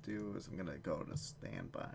do is I'm going to go to standby.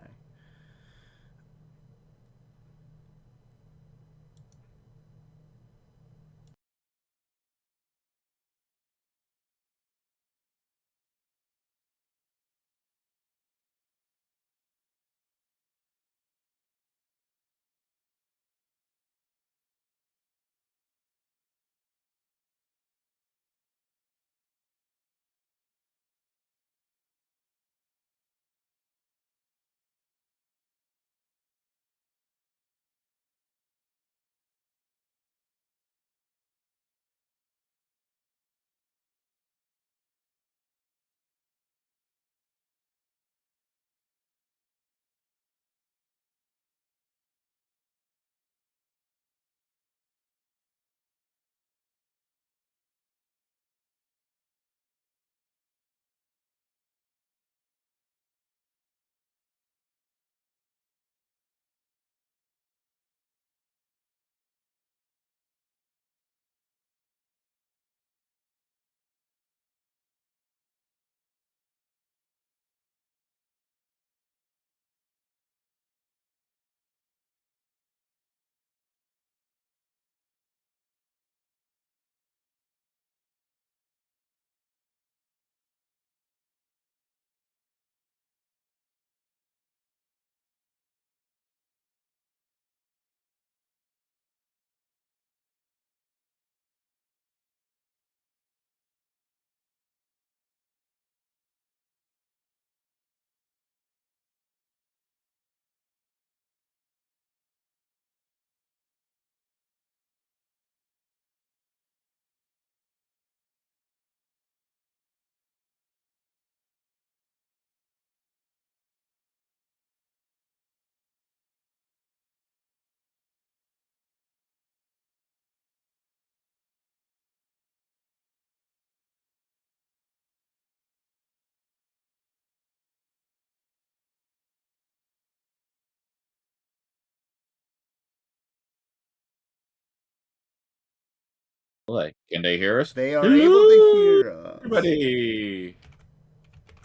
Like, can they hear us? They are able to Hello, hear us. everybody.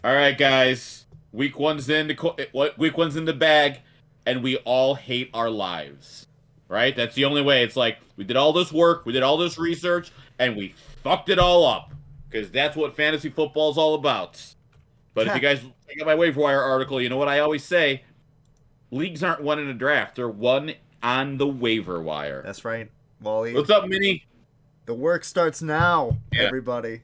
All right, guys. Week one's in week one's in the bag, and we all hate our lives. Right? That's the only way. It's like we did all this work, we did all this research, and we fucked it all up. Because that's what fantasy football is all about. But if you guys check out my waiver wire article, you know what I always say: leagues aren't won in a draft; they're won on the waiver wire. That's right, Wally. What's up, Minnie? The work starts now, Yeah. everybody.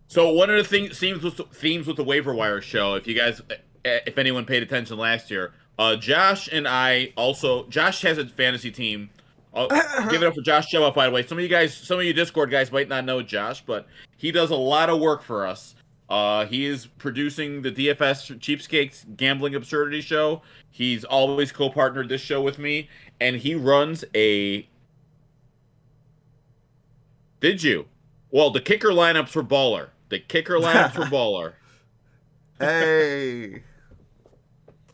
So one of the themes with the waiver wire show, if anyone paid attention last year, Josh and I also. Josh has a fantasy team. I'll give it up for Josh Show up, by the way. Some of you Discord guys might not know Josh, but he does a lot of work for us. He is producing the DFS Cheapskates Gambling Absurdity Show. He's always co-partnered this show with me, and he runs a. Did you? Well, the kicker lineups were baller. The kicker lineups were baller. Hey.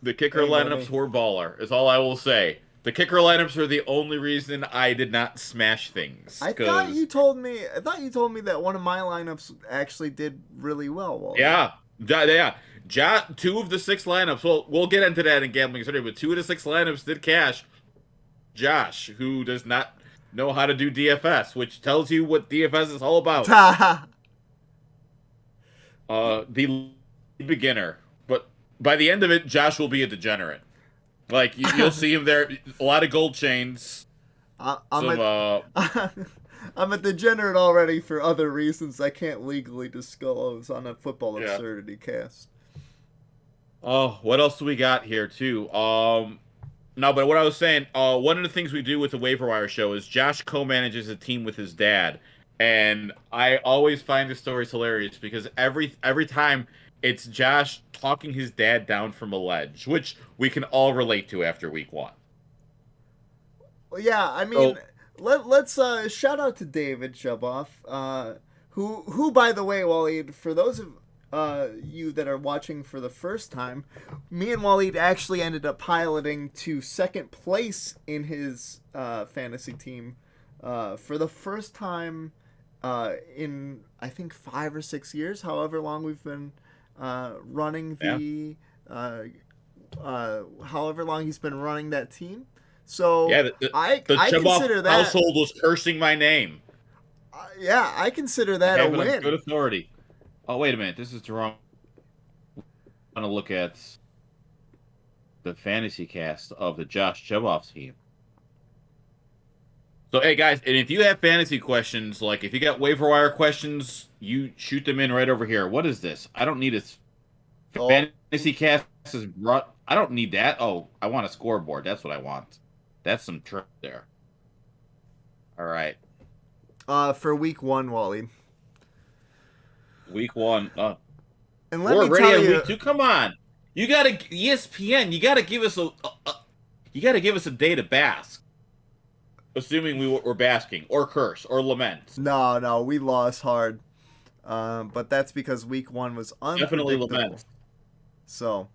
The kicker lineups were baller, is all I will say. The kicker lineups are the only reason I did not smash things. I thought you told me that one of my lineups actually did really well, Wally. Yeah. Two of the 6 lineups. Well, we'll get into that in gambling today, but 2 of the 6 lineups did cash. Josh, who does not know how to do DFS, which tells you what DFS is all about. The beginner, but by the end of it, Josh will be a degenerate. Like you'll see him there, a lot of gold chains. I'm a degenerate already for other reasons I can't legally disclose on a football absurdity cast. Oh, what else do we got here too? No, but what I was saying, one of the things we do with the waiver wire show is Josh co-manages a team with his dad, and I always find the stories hilarious because every time it's Josh talking his dad down from a ledge, which we can all relate to after week 1. Well, yeah, I mean, let's shout out to David Shuboff, who by the way, Waleed, for those of you that are watching for the first time, me and Waleed actually ended up piloting to second place in his fantasy team for the first time in I think 5 or 6 years, however long we've been running the however long he's been running that team. So Yeah, the I Chuboff consider that household was cursing my name. yeah, I consider I that a have it on good win. authority. Oh, wait a minute. This is the wrong. I'm going to look at the fantasy cast of the Josh Chuboff team. So, hey, guys, and if you have fantasy questions, like if you got waiver wire questions, you shoot them in right over here. What is this? I don't need a Oh, fantasy cast is brought. I don't need that. Oh, I want a scoreboard. That's what I want. That's some trick there. All right. for week 1, Wally. Week 1. And let We're me already tell on you, week 2. Come on. You got to ESPN. You got to give us you got to give us a day to bask. Assuming we were basking or curse or lament. no, we lost hard. But that's because week 1 was Definitely unpredictable. lament. So,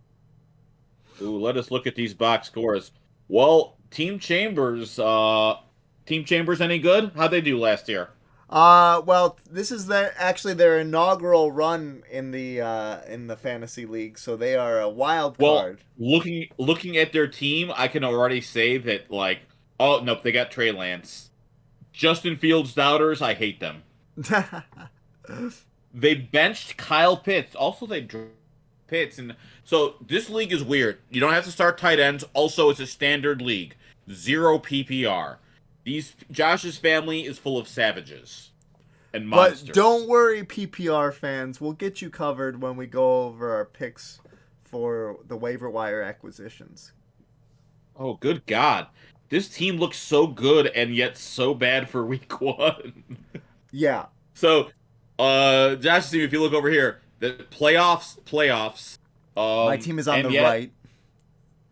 Ooh, let us look at these box scores. Well, Team Chambers any good? How'd they do last year? well, this is actually their inaugural run in the fantasy league, so they are a wild Well, card. looking at their team, I can already say that oh nope, they got Trey Lance. Justin Fields doubters, I hate them. They benched Kyle Pitts. Also, they dropped Pitts, and so this league is weird. You don't have to start tight ends. Also, it's a standard league, 0 PPR. Josh's family is full of savages and monsters. But don't worry, PPR fans. We'll get you covered when we go over our picks for the waiver wire acquisitions. Oh, good God. This team looks so good and yet so bad for week 1. Yeah. So, Josh's team, if you look over here, the playoffs. My team is on the right.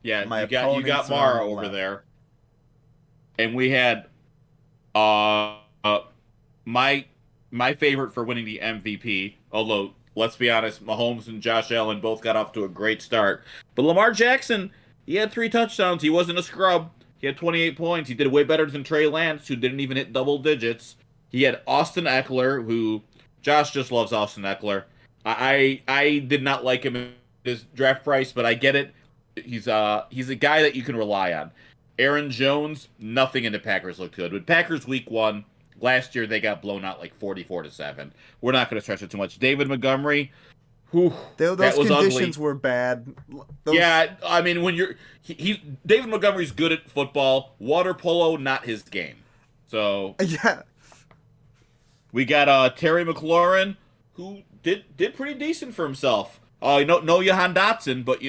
Yeah, My you opponents got are on Mara the over left. there. And we had my favorite for winning the MVP, although let's be honest, Mahomes and Josh Allen both got off to a great start. But Lamar Jackson, he had 3 touchdowns. He wasn't a scrub. He had 28 points. He did way better than Trey Lance, who didn't even hit double digits. He had Austin Eckler, who Josh just loves Austin Eckler. I did not like him in his draft price, but I get it. He's a guy that you can rely on. Aaron Jones, nothing in the Packers looked good. With Packers week 1, last year they got blown out like 44-7. We're not going to stretch it too much. David Montgomery, whew, Those that was conditions ugly. were bad. Yeah, I mean when he David Montgomery's good at football. Water polo, not his game. So Yeah. we got Terry McLaurin, who did pretty decent for himself. No Johan Dotson, but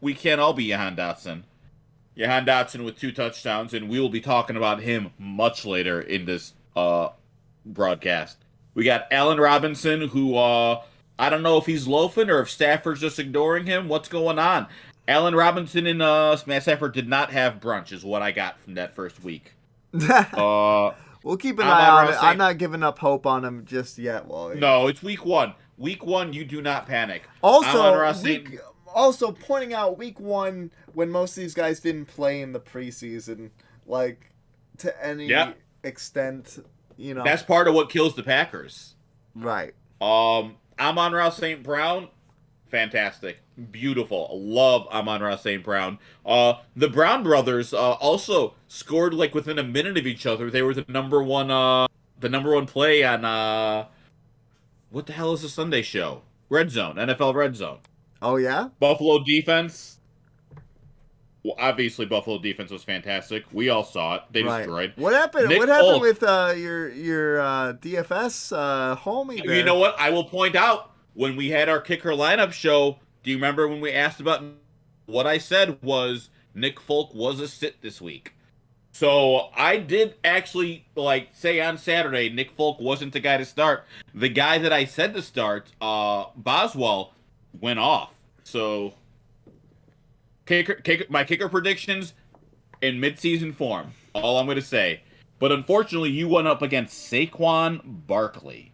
we can't all be Johan Dotson. Johan Dotson with 2 touchdowns, and we will be talking about him much later in this broadcast. We got Allen Robinson, who I don't know if he's loafing or if Stafford's just ignoring him. What's going on? Allen Robinson and Matt Stafford did not have brunch, is what I got from that first week. We'll keep an eye on it. I'm not giving up hope on him just yet, Wally. No, it's week 1. Week 1, you do not panic. Also, pointing out week 1 when most of these guys didn't play in the preseason, like to any extent, That's part of what kills the Packers. Right. Amon-Ra St. Brown, fantastic, beautiful. I love Amon-Ra St. Brown. The Brown brothers also scored like within a minute of each other. They were the number one play on what the hell is the Sunday show? Red Zone, NFL Red Zone. Oh yeah. Buffalo defense. Well, obviously Buffalo defense was fantastic. We all saw it. They destroyed. What happened? Nick what happened Folk, with your DFS homie there? You know what? I will point out when we had our kicker lineup show. Do you remember when we asked about what I said was Nick Folk was a sit this week? So I did actually say on Saturday Nick Folk wasn't the guy to start. The guy that I said to start, Boswell, went off. So my kicker predictions in midseason form. All I'm going to say. But unfortunately, you went up against Saquon Barkley,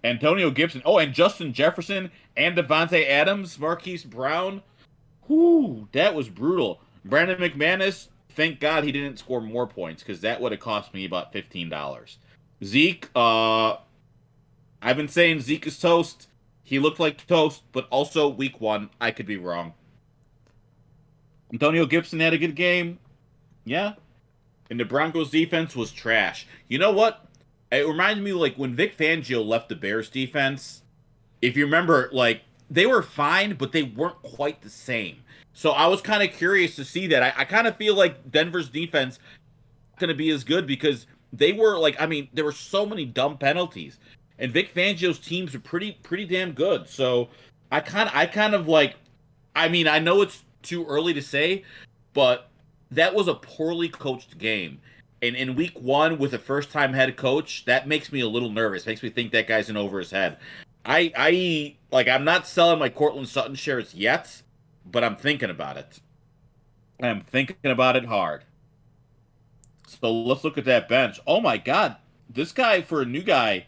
Antonio Gibson, and Justin Jefferson, and Devontae Adams, Marquise Brown. Whoo, that was brutal. Brandon McManus, thank God he didn't score more points because that would have cost me about $15. Zeke, I've been saying Zeke is toast. He looked like toast, but also week 1, I could be wrong. Antonio Gibson had a good game. Yeah. And the Broncos defense was trash. You know what? It reminds me like when Vic Fangio left the Bears defense. If you remember, like they were fine, but they weren't quite the same. So I was kind of curious to see that. I kind of feel like Denver's defense is going to be as good because they were like, I mean, there were so many dumb penalties, and Vic Fangio's teams are pretty damn good. So I kind of like, I mean, I know it's too early to say, but that was a poorly coached game. And in week 1 with a first time head coach, that makes me a little nervous. Makes me think that guy's in over his head. I like I'm not selling my Cortland Sutton shares yet, but I'm thinking about it. I'm thinking about it hard. So let's look at that bench. Oh my god. This guy for a new guy,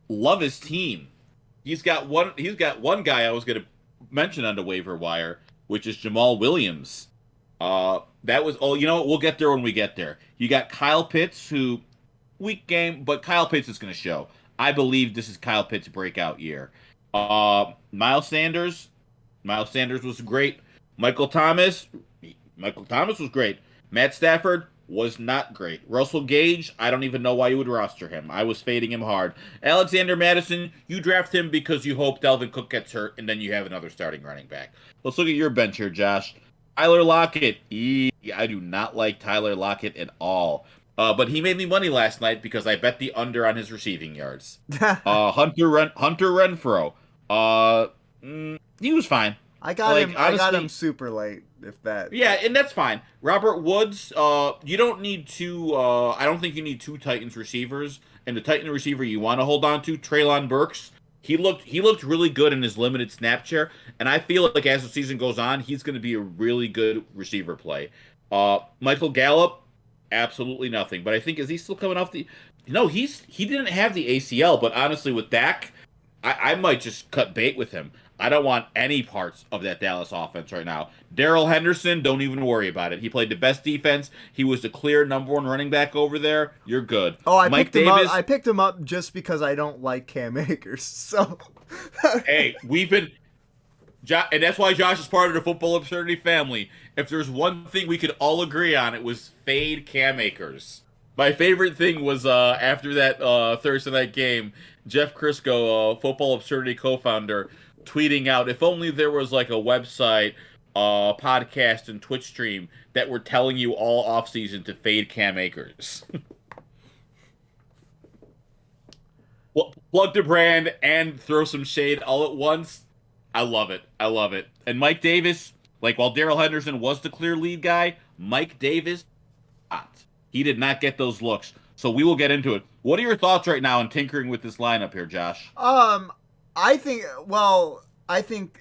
love his team. He's got one guy I was gonna mention on the waiver wire, which is Jamal Williams. That was you know what, we'll get there when we get there. You got Kyle Pitts, who weak game, but Kyle Pitts is gonna show. I believe this is Kyle Pitts' breakout year. Miles Sanders. Miles Sanders was great. Michael Thomas. Michael Thomas was great. Matt Stafford was not great. Russell Gage, I don't even know why you would roster him. I was fading him hard. Alexander Madison, you draft him because you hope Dalvin Cook gets hurt, and then you have another starting running back. Let's look at your bench here, Josh. Tyler Lockett. I do not like Tyler Lockett at all. But he made me money last night because I bet the under on his receiving yards. Hunter Renfro. He was fine. I got him. Honestly, I got him super late. If that. Yeah, and that's fine. Robert Woods. You don't need two. I don't think you need 2 Titans receivers. And the Titan receiver you want to hold on to, Treylon Burks. He looked really good in his limited snap share, and I feel like as the season goes on, he's going to be a really good receiver play. Michael Gallup. Absolutely nothing. But I think, is he still coming off the? No, he didn't have the ACL. But honestly, with Dak, I might just cut bait with him. I don't want any parts of that Dallas offense right now. Daryl Henderson, don't even worry about it. He played the best defense. He was the clear #1 running back over there. You're good. Oh, Mike Davis. I picked him up just because I don't like Cam Akers. So, hey, we've been. And that's why Josh is part of the Football Absurdity family. If there's one thing we could all agree on, it was fade Cam Akers. My favorite thing was after that Thursday night game, Jeff Crisco, Football Absurdity co-founder, tweeting out, if only there was like a website, podcast, and Twitch stream that were telling you all offseason to fade Cam Akers. Well, plug the brand and throw some shade all at once. I love it. I love it. And Mike Davis, like while Daryl Henderson was the clear lead guy, Mike Davis, he did not get those looks. So we will get into it. What are your thoughts right now on tinkering with this lineup here, Josh? I think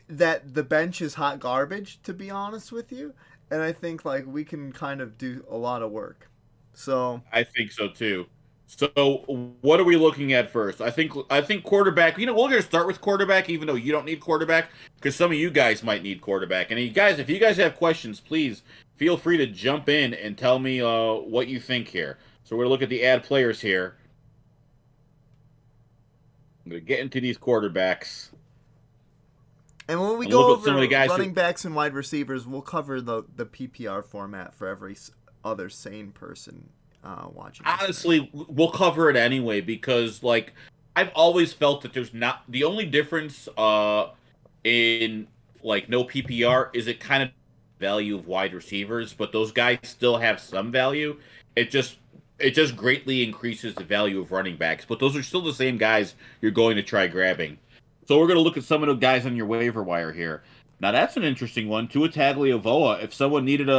that the bench is hot garbage, to be honest with you, and I think like we can kind of do a lot of work. So I think so too. So what are we looking at first? I think quarterback. You know, we're going to start with quarterback, even though you don't need quarterback, because some of you guys might need quarterback. And you guys, if you guys have questions, please feel free to jump in and tell me what you think here. So we're going to look at the add players here. I'm going to get into these quarterbacks. And when we go over some of the guys running backs and wide receivers, we'll cover the PPR format for every other sane person watching. Honestly, we'll cover it anyway because, like, I've always felt that there's not the only difference in like no PPR is it kind of value of wide receivers, but those guys still have some value. It just greatly increases the value of running backs, but those are still the same guys you're going to try grabbing. So we're going to look at some of the guys on your waiver wire here. Now that's an interesting one. Tua Tagovailoa. If someone needed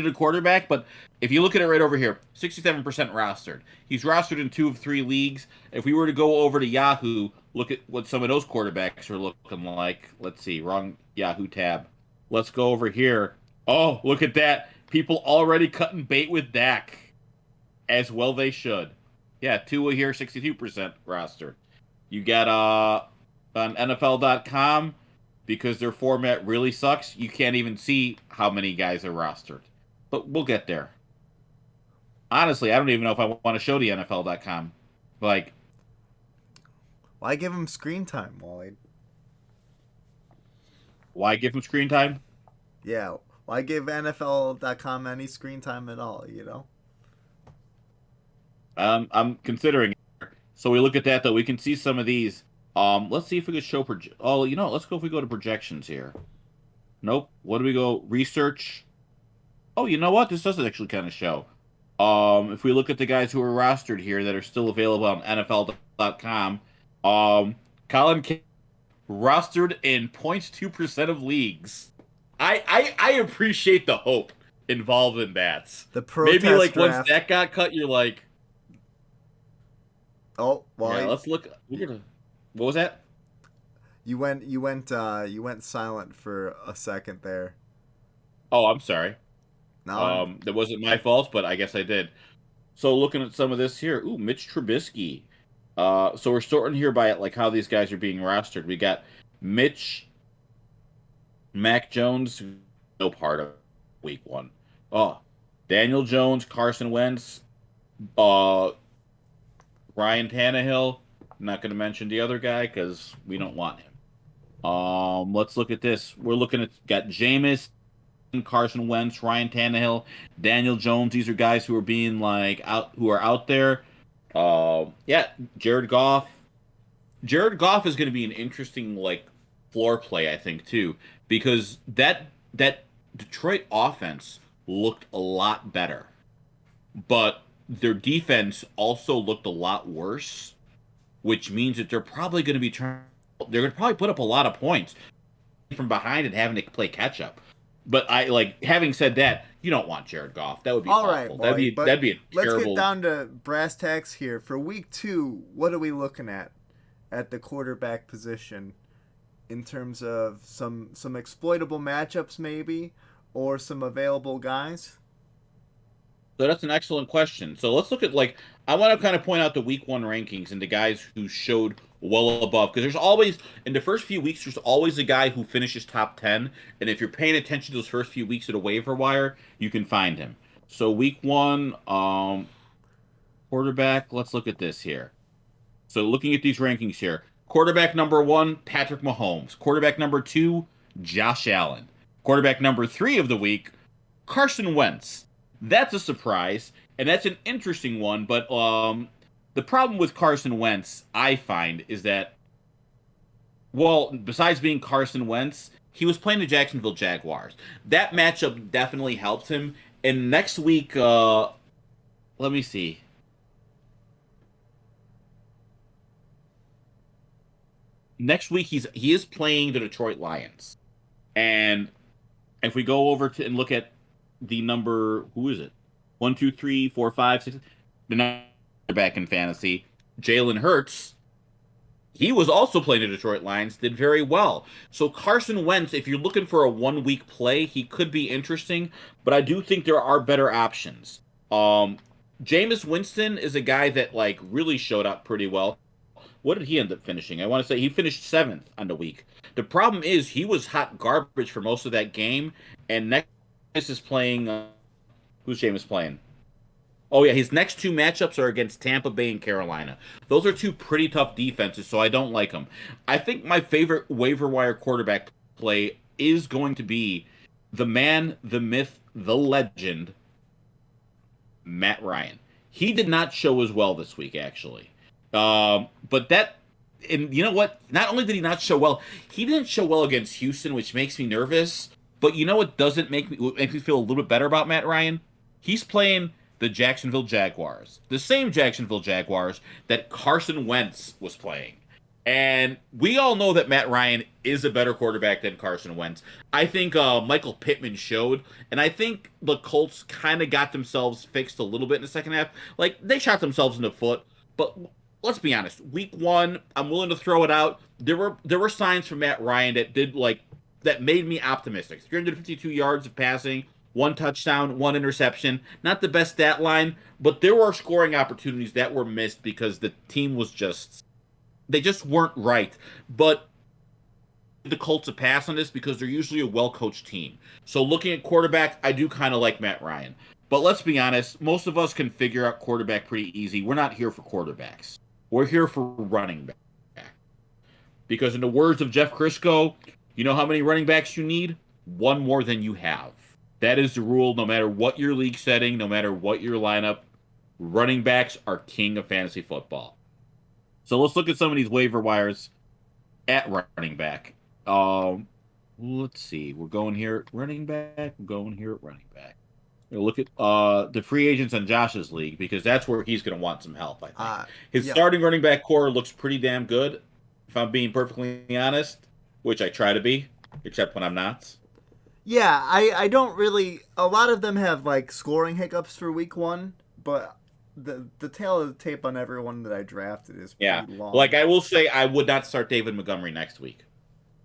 a quarterback, but if you look at it right over here, 67% rostered. He's rostered in 2 of 3 leagues. If we were to go over to Yahoo, look at what some of those quarterbacks are looking like. Let's see, wrong Yahoo tab. Let's go over here. Oh, look at that. People already cutting bait with Dak. As well they should. Yeah, Tua here, 62% rostered. You got on NFL.com, because their format really sucks, you can't even see how many guys are rostered. But we'll get there. Honestly, I don't even know if I want to show the NFL.com. Like, Why give him screen time, Wally? Why give him screen time? Yeah, why give NFL.com any screen time at all? You know. I'm considering it. So we look at that though. We can see some of these. Let's see if we could show Oh, you know, let's go if we go to projections here. Nope. What do we go? Research. Oh, you know what? This doesn't actually kind of show. If we look at the guys who are rostered here that are still available on NFL.com, Colin K rostered in 0.2% of leagues. I appreciate the hope involved in that. The protest Maybe like draft. once that got cut, you're like, oh, well, yeah, let's look. What was that? You went silent for a second there. Oh, I'm sorry. No, That wasn't my fault, but I guess I did. So looking at some of this here, ooh, Mitch Trubisky. So we're sorting here by like how these guys are being rostered. We got Mitch, Mac Jones, no part of week 1. Oh, Daniel Jones, Carson Wentz, uh, Ryan Tannehill. I'm not going to mention the other guy because we don't want him. Let's look at this. We're looking at got Jameis, Carson Wentz, Ryan Tannehill, Daniel Jones. These are guys who are being like who are out there. Yeah, Jared Goff. Jared Goff is going to be an interesting like floor play, I think, too, because that Detroit offense looked a lot better, but their defense also looked a lot worse, which means that they're probably going to be trying. They're going to probably put up a lot of points from behind and having to play catch up. But I like having said that, you don't want Jared Goff. That would be all awful. right, boy, That'd be a terrible. Let's get down to brass tacks here. For week 2, what are we looking at the quarterback position in terms of some exploitable matchups, maybe, or some available guys? So that's an excellent question. So let's look at like I want to kind of point out the week 1 rankings and the guys who showed well above because there's always in the first few weeks there's always a guy who finishes top 10, and if you're paying attention to those first few weeks of the waiver wire, you can find him. So week 1, quarterback. Let's look at this here. So looking at these rankings here, quarterback number 1, Patrick Mahomes. Quarterback number 2, Josh Allen. Quarterback number 3 of the week, Carson Wentz. That's a surprise, and that's an interesting one. But the problem with Carson Wentz, I find, is that, well, besides being Carson Wentz, he was playing the Jacksonville Jaguars. That matchup definitely helped him. And next week, let me see. Next week, he is playing the Detroit Lions, and if we go over to and look at the number, who is it? 1, 2, 3, 4, 5, 6. The number back in fantasy, Jalen Hurts. He was also playing the Detroit Lions, did very well. So Carson Wentz, if you're looking for a 1-week play, he could be interesting, but I do think there are better options. Jameis Winston is a guy that like really showed up pretty well. What did he end up finishing? I want to say he finished 7th on the week. The problem is he was hot garbage for most of that game, and next is playing. Who's Jameis playing? Oh yeah, his next 2 matchups are against Tampa Bay and Carolina. Those are 2 pretty tough defenses, so I don't like them. I think my favorite waiver wire quarterback play is going to be the man, the myth, the legend, Matt Ryan. He did not show as well this week, actually. But that, and you know what? Not only did he not show well, he didn't show well against Houston, which makes me nervous. But you know what doesn't make me feel a little bit better about Matt Ryan? He's playing the Jacksonville Jaguars, the same Jacksonville Jaguars that Carson Wentz was playing. And we all know that Matt Ryan is a better quarterback than Carson Wentz. I think Michael Pittman showed, and I think the Colts kind of got themselves fixed a little bit in the second half. Like, they shot themselves in the foot, but let's be honest. Week 1, I'm willing to throw it out. There were signs from Matt Ryan that made me optimistic. 352 yards of passing, 1 touchdown, 1 interception. Not the best stat line, but there were scoring opportunities that were missed because the team was they just weren't right. But the Colts a pass on this because they're usually a well-coached team. So looking at quarterback, I do kind of like Matt Ryan. But let's be honest, most of us can figure out quarterback pretty easy. We're not here for quarterbacks. We're here for running back. Because in the words of Jeff Crisco, you know how many running backs you need? One more than you have. That is the rule, no matter what your league setting, no matter what your lineup. Running backs are king of fantasy football. So let's look at some of these waiver wires at running back. Let's see. We're going here at running back. We're going here at running back. We'll look at the free agents on Josh's league because that's where he's going to want some help, I think. His starting running back core looks pretty damn good, if I'm being perfectly honest, which I try to be, except when I'm not. Yeah, I don't really... A lot of them have, like, scoring hiccups for week one, but the tail of the tape on everyone that I drafted is pretty long. Like, I will say I would not start David Montgomery next week,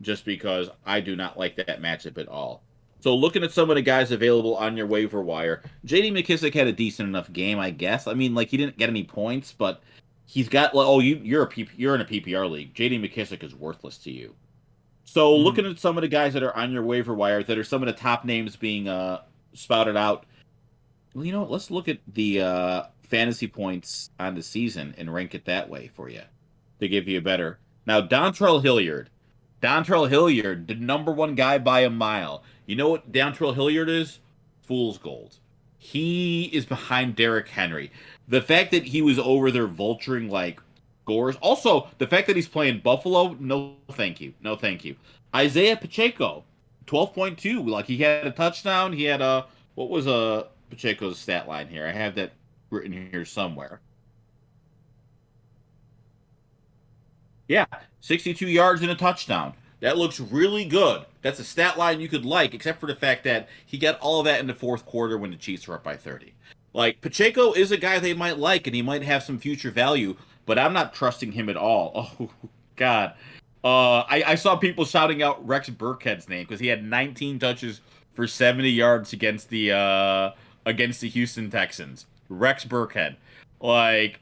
just because I do not like that matchup at all. So looking at some of the guys available on your waiver wire, J.D. McKissic had a decent enough game, I guess. I mean, like, he didn't get any points, but he's got... you're in a PPR league. J.D. McKissic is worthless to you. So looking at some of the guys that are on your waiver wire, that are some of the top names being spouted out, well, you know what? Let's look at the fantasy points on the season and rank it that way for you to give you a better. Now, Dontrell Hilliard, the number one guy by a mile. You know what Dontrell Hilliard is? Fool's gold. He is behind Derrick Henry. The fact that he was over there vulturing like scores. Also, the fact that he's playing Buffalo, no thank you. No thank you. Isaiah Pacheco, 12.2. Like, he had a touchdown. He had what was Pacheco's stat line here? I have that written here somewhere. Yeah, 62 yards and a touchdown. That looks really good. That's a stat line you could like, except for the fact that he got all of that in the fourth quarter when the Chiefs were up by 30. Like, Pacheco is a guy they might like, and he might have some future value, but I'm not trusting him at all. Oh, God. I saw people shouting out Rex Burkhead's name because he had 19 touches for 70 yards against the Houston Texans. Rex Burkhead. Like,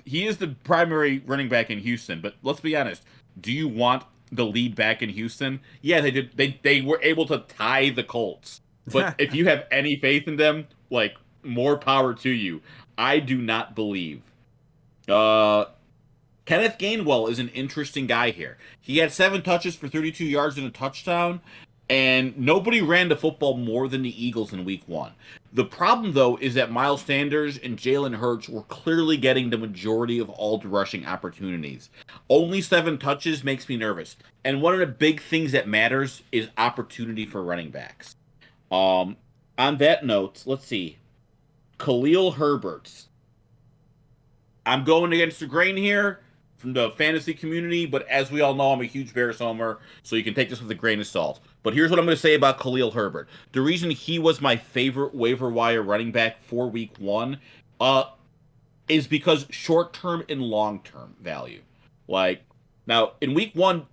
he is the primary running back in Houston, but let's be honest. Do you want the lead back in Houston? Yeah, they did. They were able to tie the Colts. But if you have any faith in them, like, more power to you. I do not believe. Kenneth Gainwell is an interesting guy here. He had 7 touches for 32 yards and a touchdown, and nobody ran the football more than the Eagles in week 1. The problem, though, is that Miles Sanders and Jalen Hurts were clearly getting the majority of all the rushing opportunities. Only 7 touches makes me nervous. And one of the big things that matters is opportunity for running backs. On that note, let's see. Khalil Herbert. I'm going against the grain here from the fantasy community, but as we all know, I'm a huge Bears homer, so you can take this with a grain of salt. But here's what I'm going to say about Khalil Herbert. The reason he was my favorite waiver wire running back for week 1 is because short-term and long-term value. Like, now, in week 1,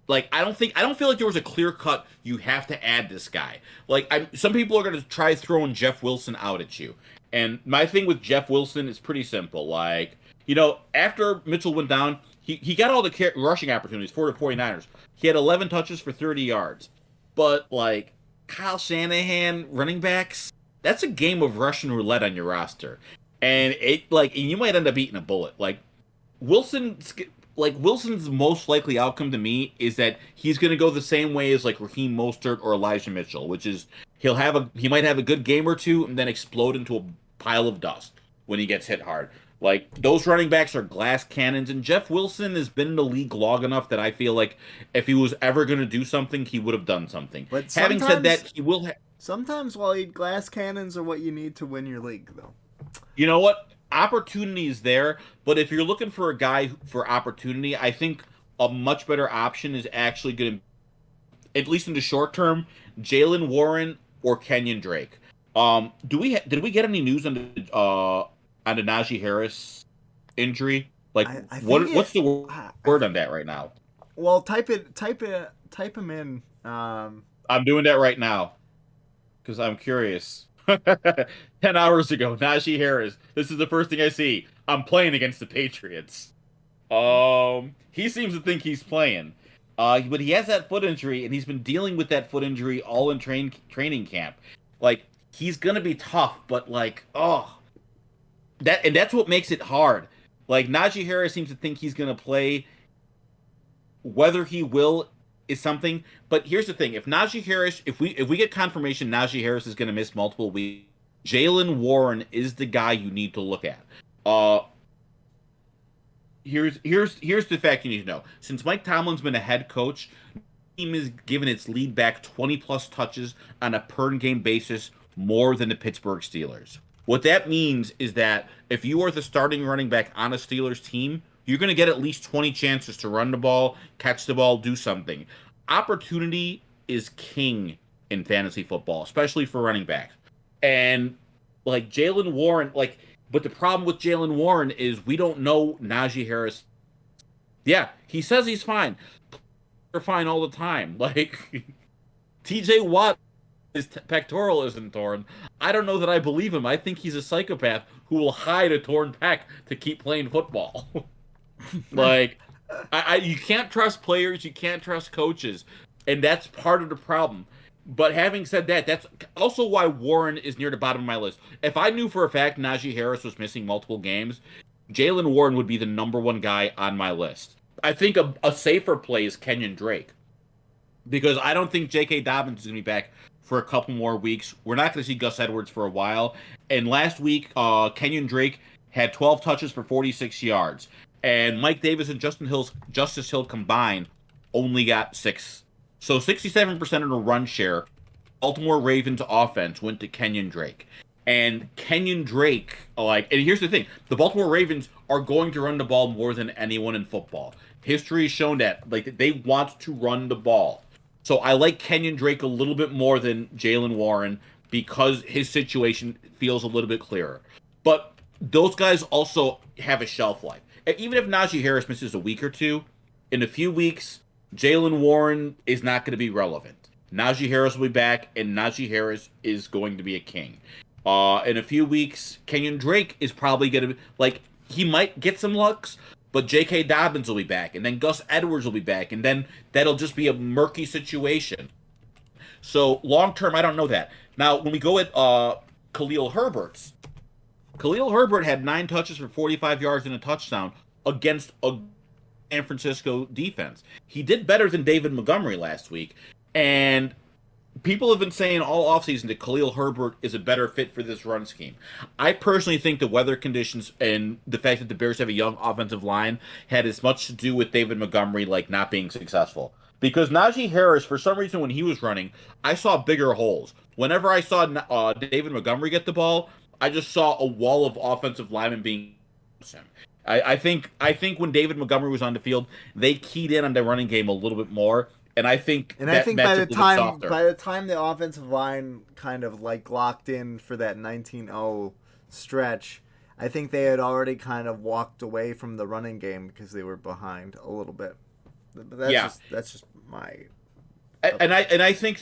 like, I don't feel like there was a clear cut, you have to add this guy. Like, some people are going to try throwing Jeff Wilson out at you. And my thing with Jeff Wilson is pretty simple. Like, you know, after Mitchell went down, he got all the rushing opportunities for the 49ers. He had 11 touches for 30 yards. But, like, Kyle Shanahan running backs, that's a game of Russian roulette on your roster. And and you might end up eating a bullet. Like, Wilson's most likely outcome to me is that he's going to go the same way as, like, Raheem Mostert or Elijah Mitchell, which is he might have a good game or two and then explode into a pile of dust when he gets hit hard. Like, those running backs are glass cannons, and Jeff Wilson has been in the league long enough that I feel like if he was ever going to do something, he would have done something. But having said that, he will... sometimes, Waleed, glass cannons are what you need to win your league, though. You know what? Opportunity is there, but if you're looking for a guy for opportunity, I think a much better option is actually going to, at least in the short term, Jalen Warren or Kenyon Drake. Did we get any news on the Najee Harris injury? Like, what's the word on that right now? Well, type him in. I'm doing that right now because I'm curious. 10 hours ago, Najee Harris. This is the first thing I see. I'm playing against the Patriots. He seems to think he's playing. But he has that foot injury, and he's been dealing with that foot injury all in training camp. Like, he's gonna be tough, but like, that's what makes it hard. Like, Najee Harris seems to think he's gonna play. Whether he will is something. But here's the thing: if Najee Harris, if we get confirmation Najee Harris is going to miss multiple weeks, Jaylen Warren is the guy you need to look at. Here's the fact you need to know. Since Mike Tomlin's been a head coach, the team is given its lead back 20 plus touches on a per game basis more than the Pittsburgh Steelers. What that means is that if you are the starting running back on a Steelers team, you're going to get at least 20 chances to run the ball, catch the ball, do something. Opportunity is king in fantasy football, especially for running backs. And like Jaylen Warren, but the problem with Jaylen Warren is we don't know Najee Harris. Yeah, he says he's fine. They're fine all the time. Like TJ Watt, his pectoral isn't torn. I don't know that I believe him. I think he's a psychopath who will hide a torn pec to keep playing football. Like, you can't trust players, you can't trust coaches, and that's part of the problem. But having said that, that's also why Warren is near the bottom of my list. If I knew for a fact Najee Harris was missing multiple games, Jaylen Warren would be the number one guy on my list. I think a safer play is Kenyon Drake. Because I don't think J.K. Dobbins is going to be back for a couple more weeks. We're not going to see Gus Edwards for a while. And last week, Kenyon Drake had 12 touches for 46 yards. And Mike Davis and Justice Hill combined only got 6. So 67% of the run share, Baltimore Ravens offense went to Kenyon Drake. And Kenyon Drake, and here's the thing, the Baltimore Ravens are going to run the ball more than anyone in football. History has shown that. They want to run the ball. So I like Kenyon Drake a little bit more than Jaylen Warren because his situation feels a little bit clearer. But those guys also have a shelf life. Even if Najee Harris misses a week or two, in a few weeks, Jaylen Warren is not going to be relevant. Najee Harris will be back, and Najee Harris is going to be a king. In a few weeks, Kenyon Drake is probably going to he might get some looks, but J.K. Dobbins will be back, and then Gus Edwards will be back, and then that'll just be a murky situation. So long term, I don't know that. Now, when we go at Khalil Herbert had 9 touches for 45 yards and a touchdown against a San Francisco defense. He did better than David Montgomery last week, and people have been saying all offseason that Khalil Herbert is a better fit for this run scheme. I personally think the weather conditions and the fact that the Bears have a young offensive line had as much to do with David Montgomery not being successful. Because Najee Harris, for some reason when he was running, I saw bigger holes. Whenever I saw David Montgomery get the ball, I just saw a wall of offensive linemen being him. I think when David Montgomery was on the field, they keyed in on the running game a little bit more. And I think by the time the offensive line kind of locked in for that 19-0 stretch, I think they had already kind of walked away from the running game because they were behind a little bit. But that's just my. I think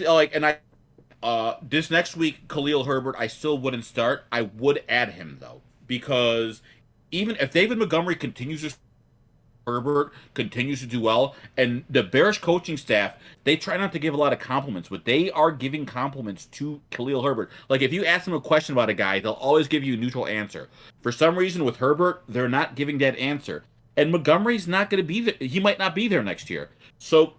this next week Khalil Herbert I still wouldn't start. I would add him though, because even if David Montgomery continues to Herbert continues to do well, and the Bears coaching staff, they try not to give a lot of compliments, but they are giving compliments to Khalil Herbert. If you ask them a question about a guy, they'll always give you a neutral answer. For some reason with Herbert, they're not giving that answer. And Montgomery's not going to be there. He might not be there next year. So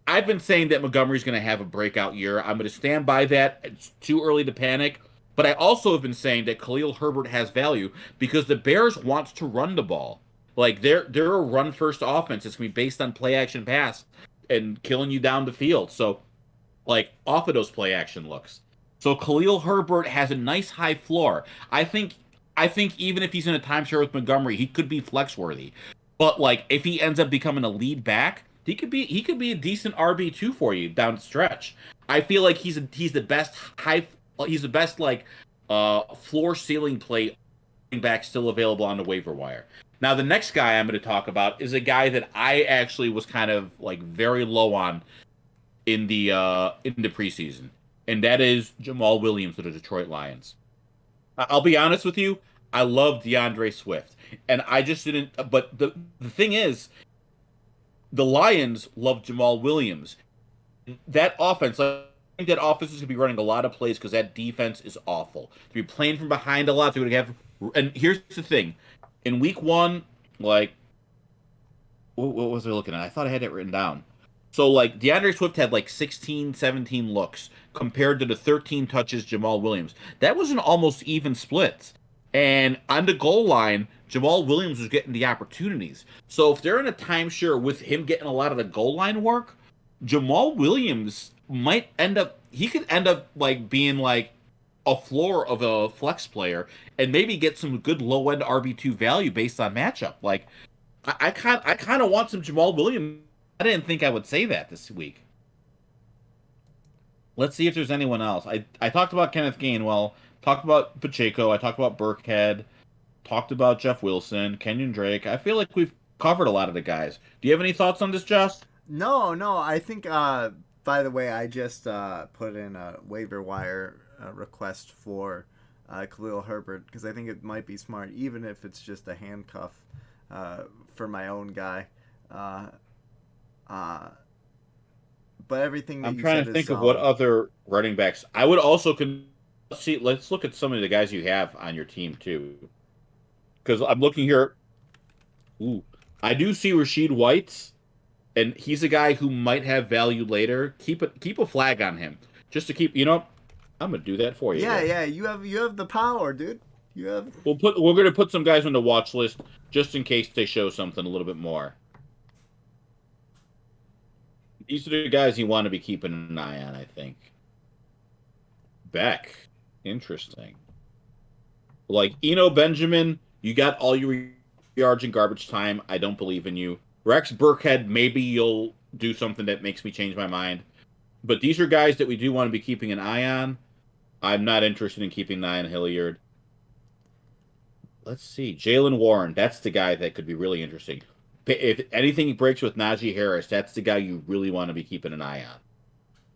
I've been saying that Montgomery's going to have a breakout year. I'm going to stand by that. It's too early to panic. But I also have been saying that Khalil Herbert has value because the Bears want to run the ball. They're a run-first offense. It's going to be based on play-action pass and killing you down the field. So, off of those play-action looks. So Khalil Herbert has a nice high floor. I think even if he's in a timeshare with Montgomery, he could be flex-worthy. But, if he ends up becoming a lead back, he could be a decent RB2 for you down the stretch. I feel like he's the best floor-ceiling play back still available on the waiver wire. Now, the next guy I'm going to talk about is a guy that I actually was kind of very low on in the preseason, and that is Jamal Williams of the Detroit Lions. I'll be honest with you, I love DeAndre Swift, and I just didn't. But the thing is, the Lions love Jamal Williams. That offense, I think that offense is going to be running a lot of plays because that defense is awful. They're going to be playing from behind a lot. They're going to have, and here's the thing. In week 1, what was I looking at? I thought I had it written down. So like DeAndre Swift had like 16, 17 looks compared to the 13 touches Jamal Williams. That was an almost even split. And on the goal line, Jamal Williams was getting the opportunities. So if they're in a timeshare with him getting a lot of the goal line work, Jamal Williams might end up he could end up like being like a floor of a flex player and maybe get some good low end RB2 value based on matchup. Like I kind of want some Jamal Williams. I didn't think I would say that this week. Let's see if there's anyone else. I talked about Kenneth Gainwell, talked about Pacheco, I talked about Burkhead, talked about Jeff Wilson, Kenyon Drake. I feel like we've covered a lot of the guys. Do you have any thoughts on this, Josh? No. I think. By the way, I just put in a waiver wire request for Khalil Herbert because I think it might be smart, even if it's just a handcuff for my own guy. Uh, uh, but everything that I'm you trying said to is think of solid. what other running backs. I would also see. Let's look at some of the guys you have on your team too, because I'm looking here. Ooh, I do see Rashid White, and he's a guy who might have value later. Keep a flag on him just to keep. You know, I'm gonna do that for you Yeah, here. yeah. You have the power, dude. You have. We're gonna put some guys on the watch list just in case they show something a little bit more. These are the guys you want to be keeping an eye on, I think. Beck, interesting. Like Eno Benjamin, you got all your yards in garbage time. I don't believe in you. Rex Burkhead, maybe you'll do something that makes me change my mind. But these are guys that we do want to be keeping an eye on. I'm not interested in keeping an eye on Hilliard. Let's see. Jalen Warren, that's the guy that could be really interesting. If anything breaks with Najee Harris, that's the guy you really want to be keeping an eye on.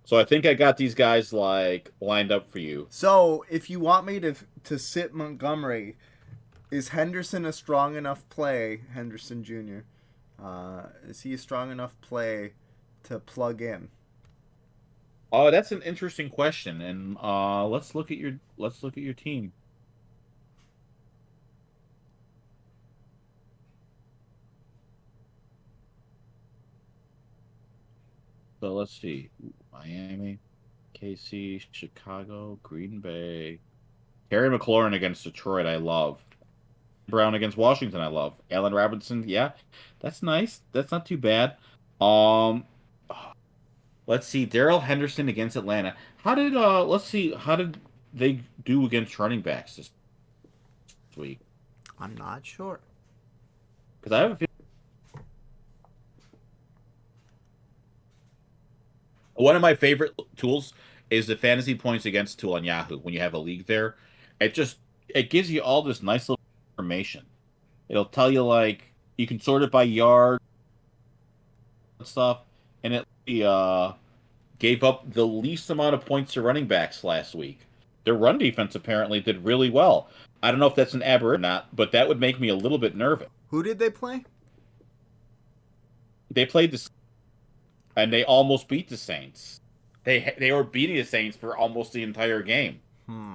So I think I got these guys like lined up for you. So if you want me to sit Montgomery, is Henderson a strong enough play? Henderson Jr. Is he a strong enough play to plug in? Oh, that's an interesting question. And let's look at your team. So let's see. Miami, KC, Chicago, Green Bay. Terry McLaurin against Detroit, I love. Brown against Washington, I love. Allen Robinson, yeah. That's nice. That's not too bad. Um let's see. Daryl Henderson against Atlanta. Let's see, how did they do against running backs this week? I'm not sure. Because I have a feeling one of my favorite tools is the fantasy points against tool on Yahoo. When you have a league there, it gives you all this nice little information. It'll tell you like you can sort it by yard and stuff, and it gave up the least amount of points to running backs last week. Their run defense apparently did really well. I don't know if that's an aberration or not, but that would make me a little bit nervous. Who did they play? They played the and they almost beat the Saints. They were beating the Saints for almost the entire game.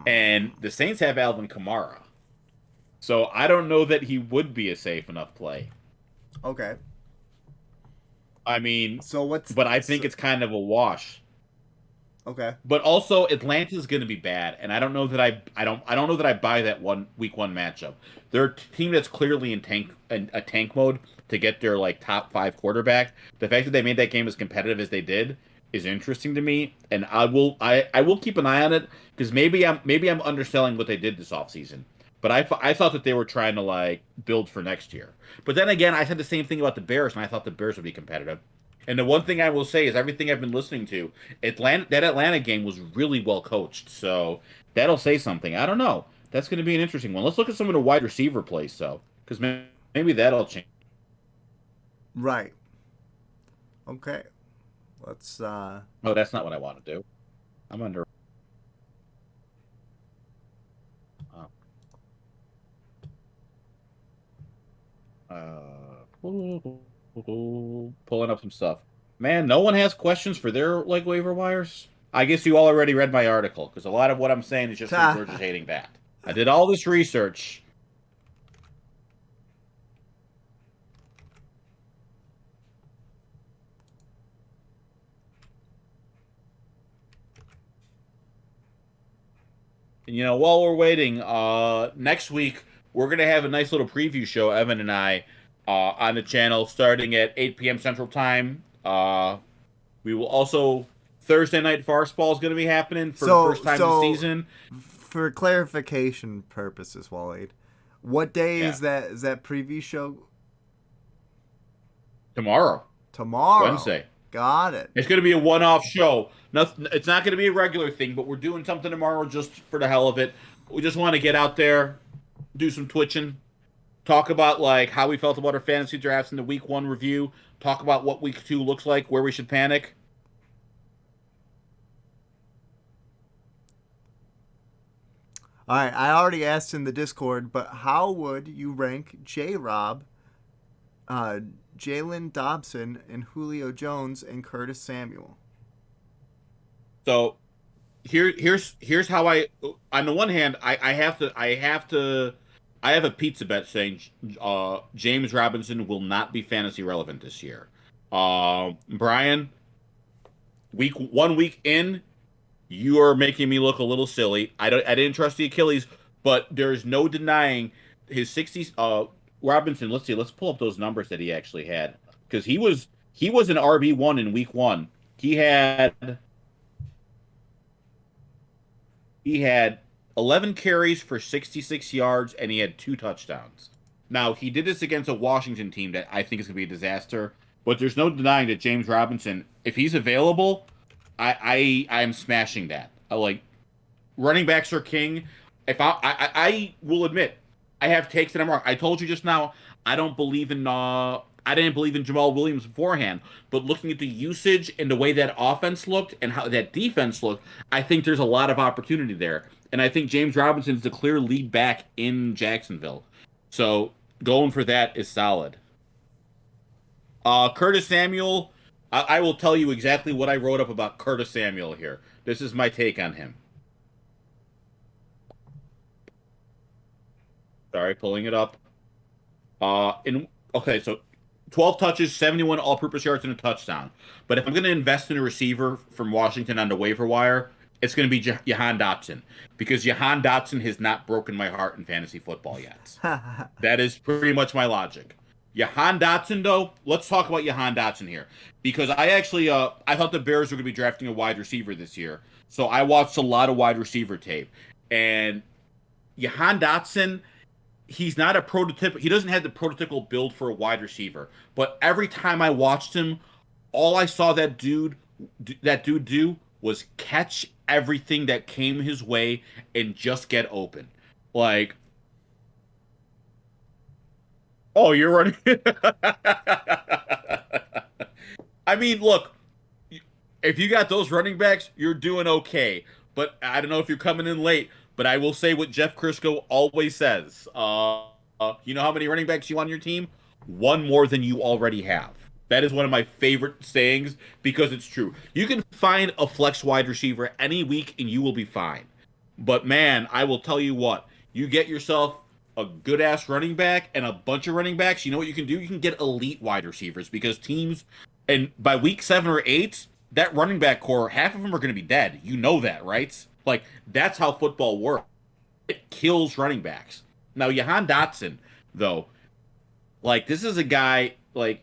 And the Saints have Alvin Kamara. So I don't know that he would be a safe enough play. Okay. I mean, So but I think it's kind of a wash. Okay. But also Atlanta's going to be bad, and I don't know that I don't know that I buy that week 1 matchup. They're a team that's clearly in a tank mode to get their like top 5 quarterback. The fact that they made that game as competitive as they did is interesting to me, and I will keep an eye on it because maybe I'm underselling what they did this offseason. But I thought that they were trying to like build for next year. But then again, I said the same thing about the Bears, and I thought the Bears would be competitive. And the one thing I will say is everything I've been listening to, that Atlanta game was really well coached. So that'll say something. I don't know. That's going to be an interesting one. Let's look at some of the wide receiver plays, though, because maybe that'll change. Right. Okay. Let's. Oh, that's not what I want to do. I'm under. Oh. Pulling up some stuff. Man, no one has questions for their like waiver wires. I guess you all already read my article because a lot of what I'm saying is just regurgitating that. I did all this research. While we're waiting, next week we're gonna have a nice little preview show, Evan and I, on the channel starting at 8 p.m. Central Time. We will also Thursday night Farce is gonna be happening for the So first time this season. for clarification purposes, Waleed, what day Yeah, is that? Is that preview show? tomorrow, Tomorrow. Wednesday. Got it. It's gonna be a one-off show. Nothing. It's not gonna be a regular thing, but we're doing something tomorrow just for the hell of it. We just want to get out there, do some twitching, talk about like how we felt about our fantasy drafts in the week 1 review, talk about what week 2 looks like, where we should panic. All right, I already asked in the Discord, but how would you rank J-Rob, Jalen Dobson, and Julio Jones and Curtis Samuel? So here's how I. On the one hand, I have a pizza bet saying James Robinson will not be fantasy relevant this year. Brian, one week in, you are making me look a little silly. I didn't trust the Achilles, but there's no denying his 60s. Robinson. Let's pull up those numbers that he actually had, because he was an RB1 in week 1. He had 11 carries for 66 yards, and he had 2 touchdowns. Now, he did this against a Washington team that I think is going to be a disaster, but there's no denying that James Robinson, if he's available, I'm smashing that. Running backs are king. If I will admit, I have takes that I'm wrong. I told you just now, I didn't believe in Jamal Williams beforehand, but looking at the usage and the way that offense looked and how that defense looked, I think there's a lot of opportunity there. And I think James Robinson's the clear lead back in Jacksonville. So going for that is solid. Curtis Samuel, I will tell you exactly what I wrote up about Curtis Samuel here. This is my take on him. Sorry, pulling it up. So 12 touches, 71 all-purpose yards, and a touchdown. But if I'm going to invest in a receiver from Washington on the waiver wire, it's going to be Johan Dotson, because Johan Dotson has not broken my heart in fantasy football yet. That is pretty much my logic. Johan Dotson, though, let's talk about Johan Dotson here, because I thought the Bears were going to be drafting a wide receiver this year, so I watched a lot of wide receiver tape, and Johan Dotson, he's not a prototype. He doesn't have the prototypical build for a wide receiver. But every time I watched him, all I saw that dude do was catch everything that came his way and just get open. Like, oh, you're running. I mean, look, if you got those running backs, you're doing okay. But I don't know if you're coming in late. But I will say what Jeff Crisco always says. You know how many running backs you want on your team? One more than you already have. That is one of my favorite sayings, because it's true. You can find a flex wide receiver any week and you will be fine. But man, I will tell you what. You get yourself a good-ass running back and a bunch of running backs. You know what you can do? You can get elite wide receivers, because teams, and by week 7 or 8, that running back core, half of them are going to be dead. You know that, right? Like, that's how football works. It kills running backs. Now, Johan Dotson, though, like, this is a guy, like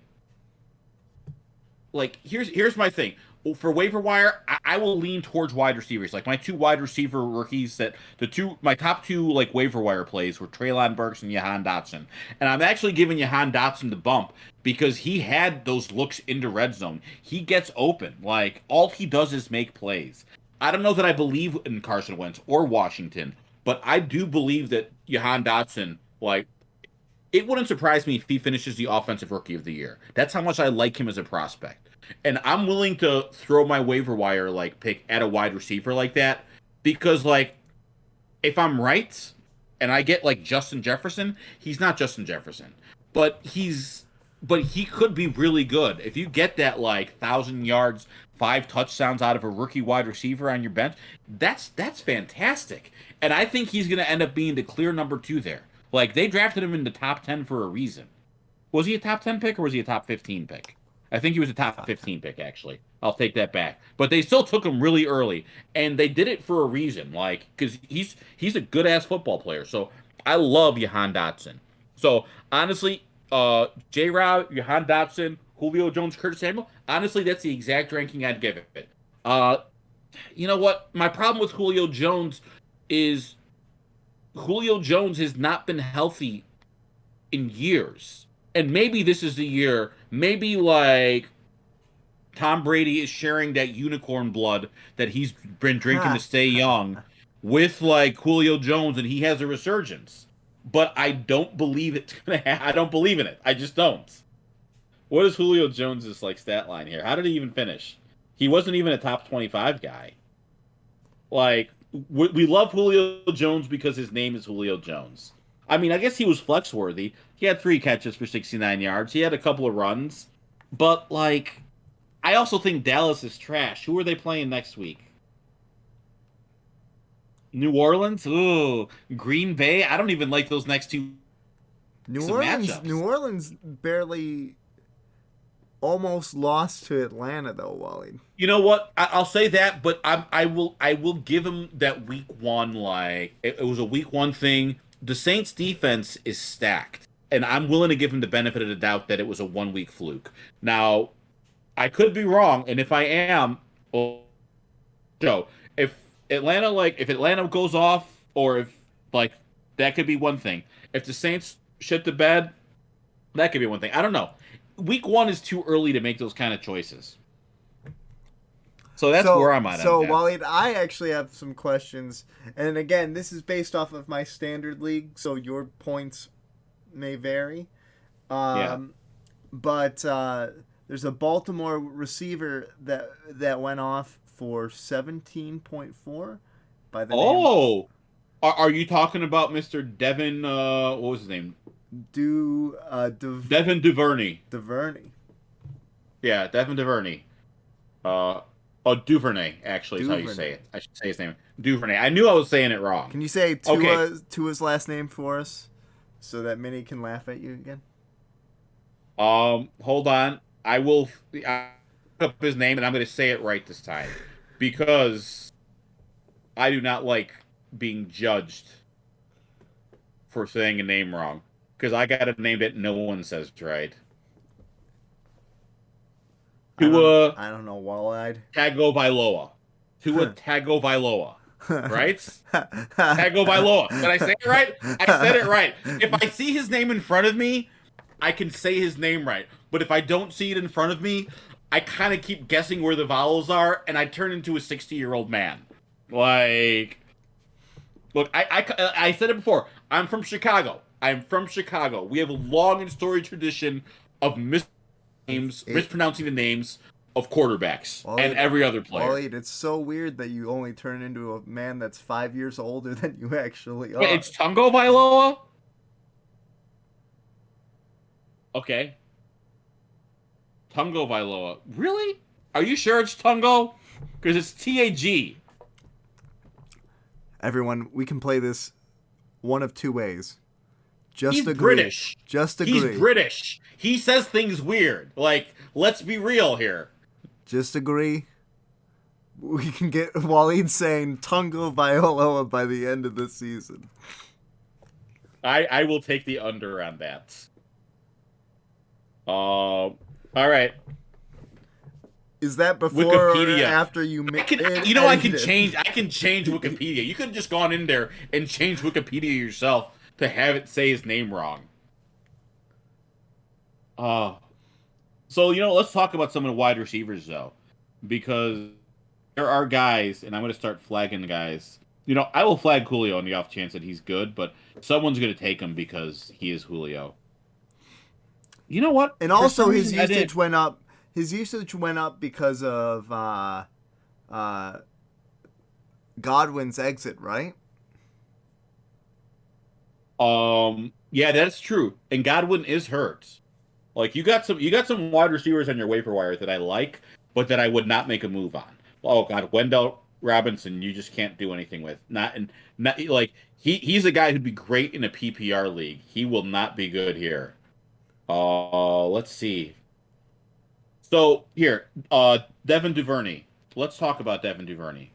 here's my thing. For waiver wire, I will lean towards wide receivers. Like, my 2 wide receiver rookies, my top 2, like, waiver wire plays were Treylon Burks and Johan Dotson. And I'm actually giving Johan Dotson the bump, because he had those looks into red zone. He gets open. Like, all he does is make plays. I don't know that I believe in Carson Wentz or Washington, but I do believe that Johan Dotson, like, it wouldn't surprise me if he finishes the offensive rookie of the year. That's how much I like him as a prospect. And I'm willing to throw my waiver wire, like, pick at a wide receiver like that, because, like, if I'm right and I get, like, Justin Jefferson, he's not Justin Jefferson, but he could be really good. If you get that, like, 1,000 yards, 5 touchdowns out of a rookie wide receiver on your bench, that's fantastic. And I think he's going to end up being the clear number 2 there. Like, they drafted him in the top 10 for a reason. Was he a top 10 pick or was he a top 15 pick? I think he was a top 15 pick, actually. I'll take that back. But they still took him really early, and they did it for a reason, like because he's a good ass football player. So I love Johan Dotson. So honestly, J. Rob, Johan Dotson, Julio Jones, Curtis Samuel. Honestly, that's the exact ranking I'd give it. Uh, you know what? My problem with Julio Jones is Julio Jones has not been healthy in years. And maybe this is the year, maybe like Tom Brady is sharing that unicorn blood that he's been drinking to stay young with like Julio Jones and he has a resurgence. But I don't believe it's gonna I don't believe in it. I just don't. What is Julio Jones's like stat line here? How did he even finish? He wasn't even a top 25 guy. Like we love Julio Jones because his name is Julio Jones. I mean, I guess he was flex worthy. He had 3 catches for 69 yards. He had a couple of runs. But, like, I also think Dallas is trash. Who are they playing next week? New Orleans? Ooh. Green Bay? I don't even like those next 2 matchups. New Orleans barely almost lost to Atlanta, though, Wally. You know what? I'll say that, but I will give him that week 1, like, it was a week 1 thing. The Saints defense is stacked, and I'm willing to give him the benefit of the doubt that it was a 1-week fluke. Now, I could be wrong, and if I am, well, Joe, if Atlanta goes off, or if like that could be one thing. If the Saints shit the bed, that could be one thing. I don't know. Week 1 is too early to make those kind of choices. So that's where I'm at. So, Waleed, I actually have some questions. And again, this is based off of my standard league, so your points may vary. But there's a Baltimore receiver that went off for 17.4 by the name. Are you talking about Mr. Devin, what was his name? Devin Duverny. Duverny. Yeah, Devin Duverny. Duvernay, actually, is how you say it. I should say his name. Duvernay. I knew I was saying it wrong. Can you say Tua's last name for us so that Minnie can laugh at you again? Hold on. I will look up his name, and I'm going to say it right this time. Because I do not like being judged for saying a name wrong. Because I got a name that no one says right. I don't know, wall-eyed. Tagovailoa. Tagovailoa. Right? Tagovailoa. Did I say it right? I said it right. If I see his name in front of me, I can say his name right. But if I don't see it in front of me, I kind of keep guessing where the vowels are, and I turn into a 60-year-old man. Like, look, I said it before. I'm from Chicago. We have a long and storied tradition of mispronouncing the names of quarterbacks and every other player. Waleed, it's so weird that you only turn into a man that's 5 years older than you actually are. Wait, it's Tagovailoa? Okay. Tagovailoa. Really? Are you sure it's Tungo? Because it's T-A-G. Everyone, we can play this one of 2 ways. He's British. Just agree. He's British. He says things weird. Like, let's be real here. Just agree. We can get Waleed saying Tagovailoa by the end of the season. I will take the under on that. All right. Is that before Wikipedia. Or after you I can change Wikipedia. You could have just gone in there and changed Wikipedia yourself to have it say his name wrong. So, let's talk about some of the wide receivers, though. Because there are guys, and I'm going to start flagging the guys. I will flag Julio on the off chance that he's good, but someone's going to take him because he is Julio. You know what? And also his usage went up. His usage went up because of Godwin's exit, right? Yeah, that's true. And Godwin is hurt. Like you got some wide receivers on your waiver wire that I like, but that I would not make a move on. Oh God, Wendell Robinson, you just can't do anything with. Not like he's a guy who'd be great in a PPR league. He will not be good here. Let's see. So here, Devin Duverny. Let's talk about Devin Duverny.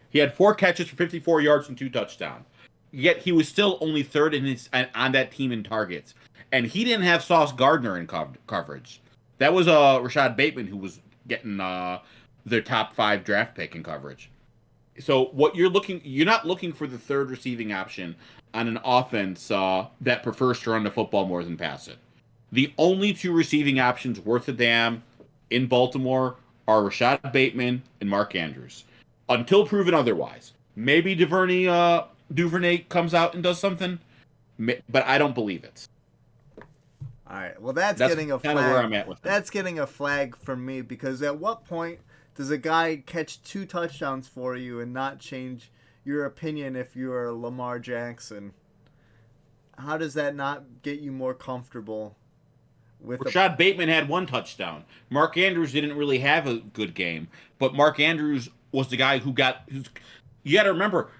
He had 4 catches for 54 yards and 2 touchdowns. Yet he was still only third in his on that team in targets, and he didn't have Sauce Gardner in coverage. That was Rashad Bateman who was getting their top 5 draft pick in coverage. So what you're not looking for the third receiving option on an offense that prefers to run the football more than pass it. The only 2 receiving options worth a damn in Baltimore are Rashad Bateman and Mark Andrews. Until proven otherwise. Maybe Duvernay comes out and does something, but I don't believe it. All right. Well, that's getting a kind of flag. where I'm at with him. That's getting a flag from me because at what point does a guy catch 2 touchdowns for you and not change your opinion if you're Lamar Jackson? How does that not get you more comfortable? Rashad Bateman had 1 touchdown. Mark Andrews didn't really have a good game, but Mark Andrews was the guy who got. You got to remember,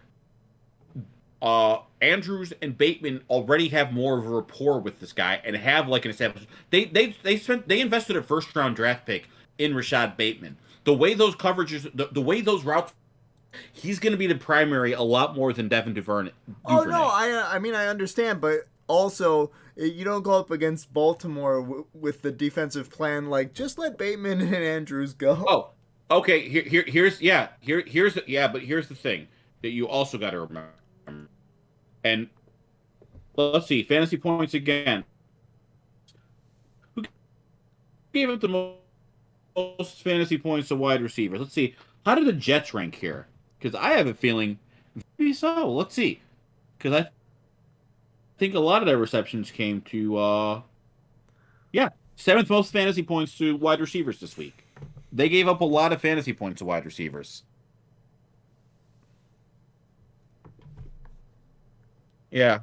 Andrews and Bateman already have more of a rapport with this guy and have like an established. They invested a 1st-round draft pick in Rashad Bateman. The way those coverages, the way those routes, he's going to be the primary a lot more than Devin Duverny. Oh no, I mean I understand, but also you don't go up against Baltimore with the defensive plan like just let Bateman and Andrews go. Oh, okay. Here's the thing that you also got to remember. And let's see, fantasy points again. Who gave up the most fantasy points to wide receivers? Let's see. How did the Jets rank here? Because I have a feeling maybe so. Let's see. Because I think a lot of their receptions came to, 7th most fantasy points to wide receivers this week. They gave up a lot of fantasy points to wide receivers. Yeah.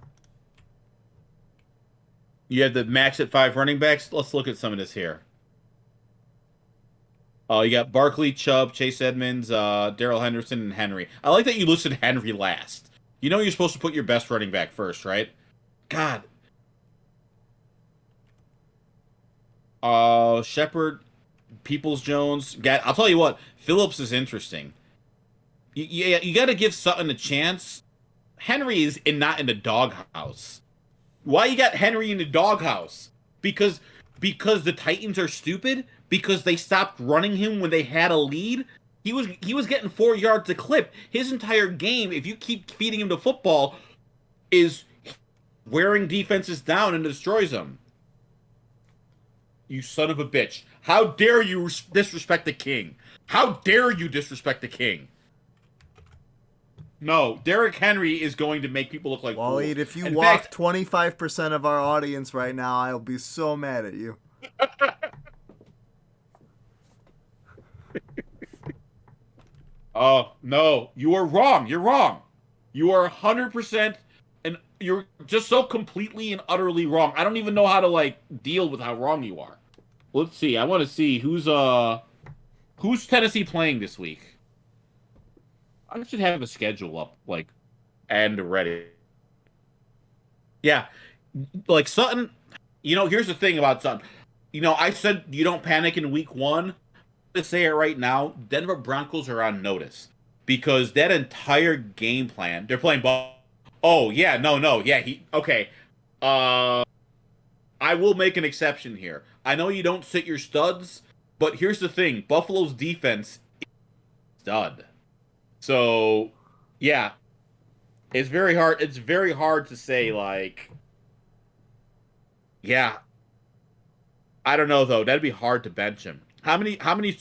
You have the max at 5 running backs. Let's look at some of this here. Oh, you got Barkley, Chubb, Chase Edmonds, Daryl Henderson, and Henry. I like that you listed Henry last. You know you're supposed to put your best running back first, right? God. Shepard, Peoples-Jones. I'll tell you what, Phillips is interesting. You got to give Sutton a chance. Henry is not in the doghouse. Why you got Henry in the doghouse? Because the Titans are stupid? Because they stopped running him when they had a lead? He was getting 4 yards a clip. His entire game, if you keep feeding him the football, is wearing defenses down and destroys them. You son of a bitch. How dare you disrespect the king? How dare you disrespect the king? No, Derrick Henry is going to make people look like Waleed, fools. if you walk 25% of our audience right now, I'll be so mad at you. Oh, no. You are wrong. You're wrong. You are 100%, and you're just so completely and utterly wrong. I don't even know how to, deal with how wrong you are. Let's see. I want to see who's Tennessee playing this week. I should have a schedule up, and ready. Yeah. Sutton, here's the thing about Sutton. I said you don't panic in week 1. To say it right now, Denver Broncos are on notice. Because that entire game plan, they're playing ball. Oh, yeah, no. Yeah, okay. I will make an exception here. I know you don't sit your studs, but here's the thing. Buffalo's defense is stud. So, yeah, it's very hard. It's very hard to say, yeah. I don't know though. That'd be hard to bench him. How many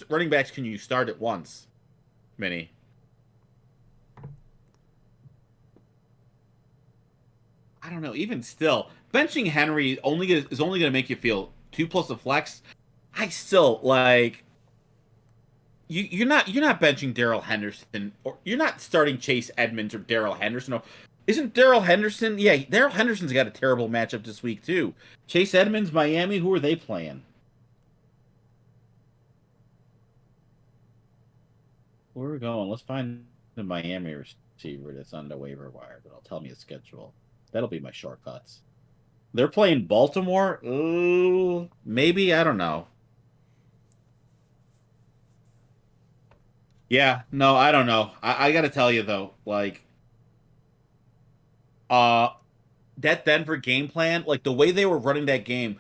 running backs can you start at once? Many. I don't know. Even still, benching Henry is only going to make you feel 2 plus a flex. I still You're not benching Daryl Henderson, or you're not starting Chase Edmonds or Daryl Henderson. Or, isn't Daryl Henderson? Yeah, Daryl Henderson's got a terrible matchup this week too. Chase Edmonds, Miami. Who are they playing? Where are we going? Let's find the Miami receiver that's on the waiver wire. But I'll tell me a schedule. That'll be my shortcuts. They're playing Baltimore. Ooh, maybe I don't know. Yeah, no, I don't know. I got to tell you though, like, uh, that Denver game plan, like the way they were running that game,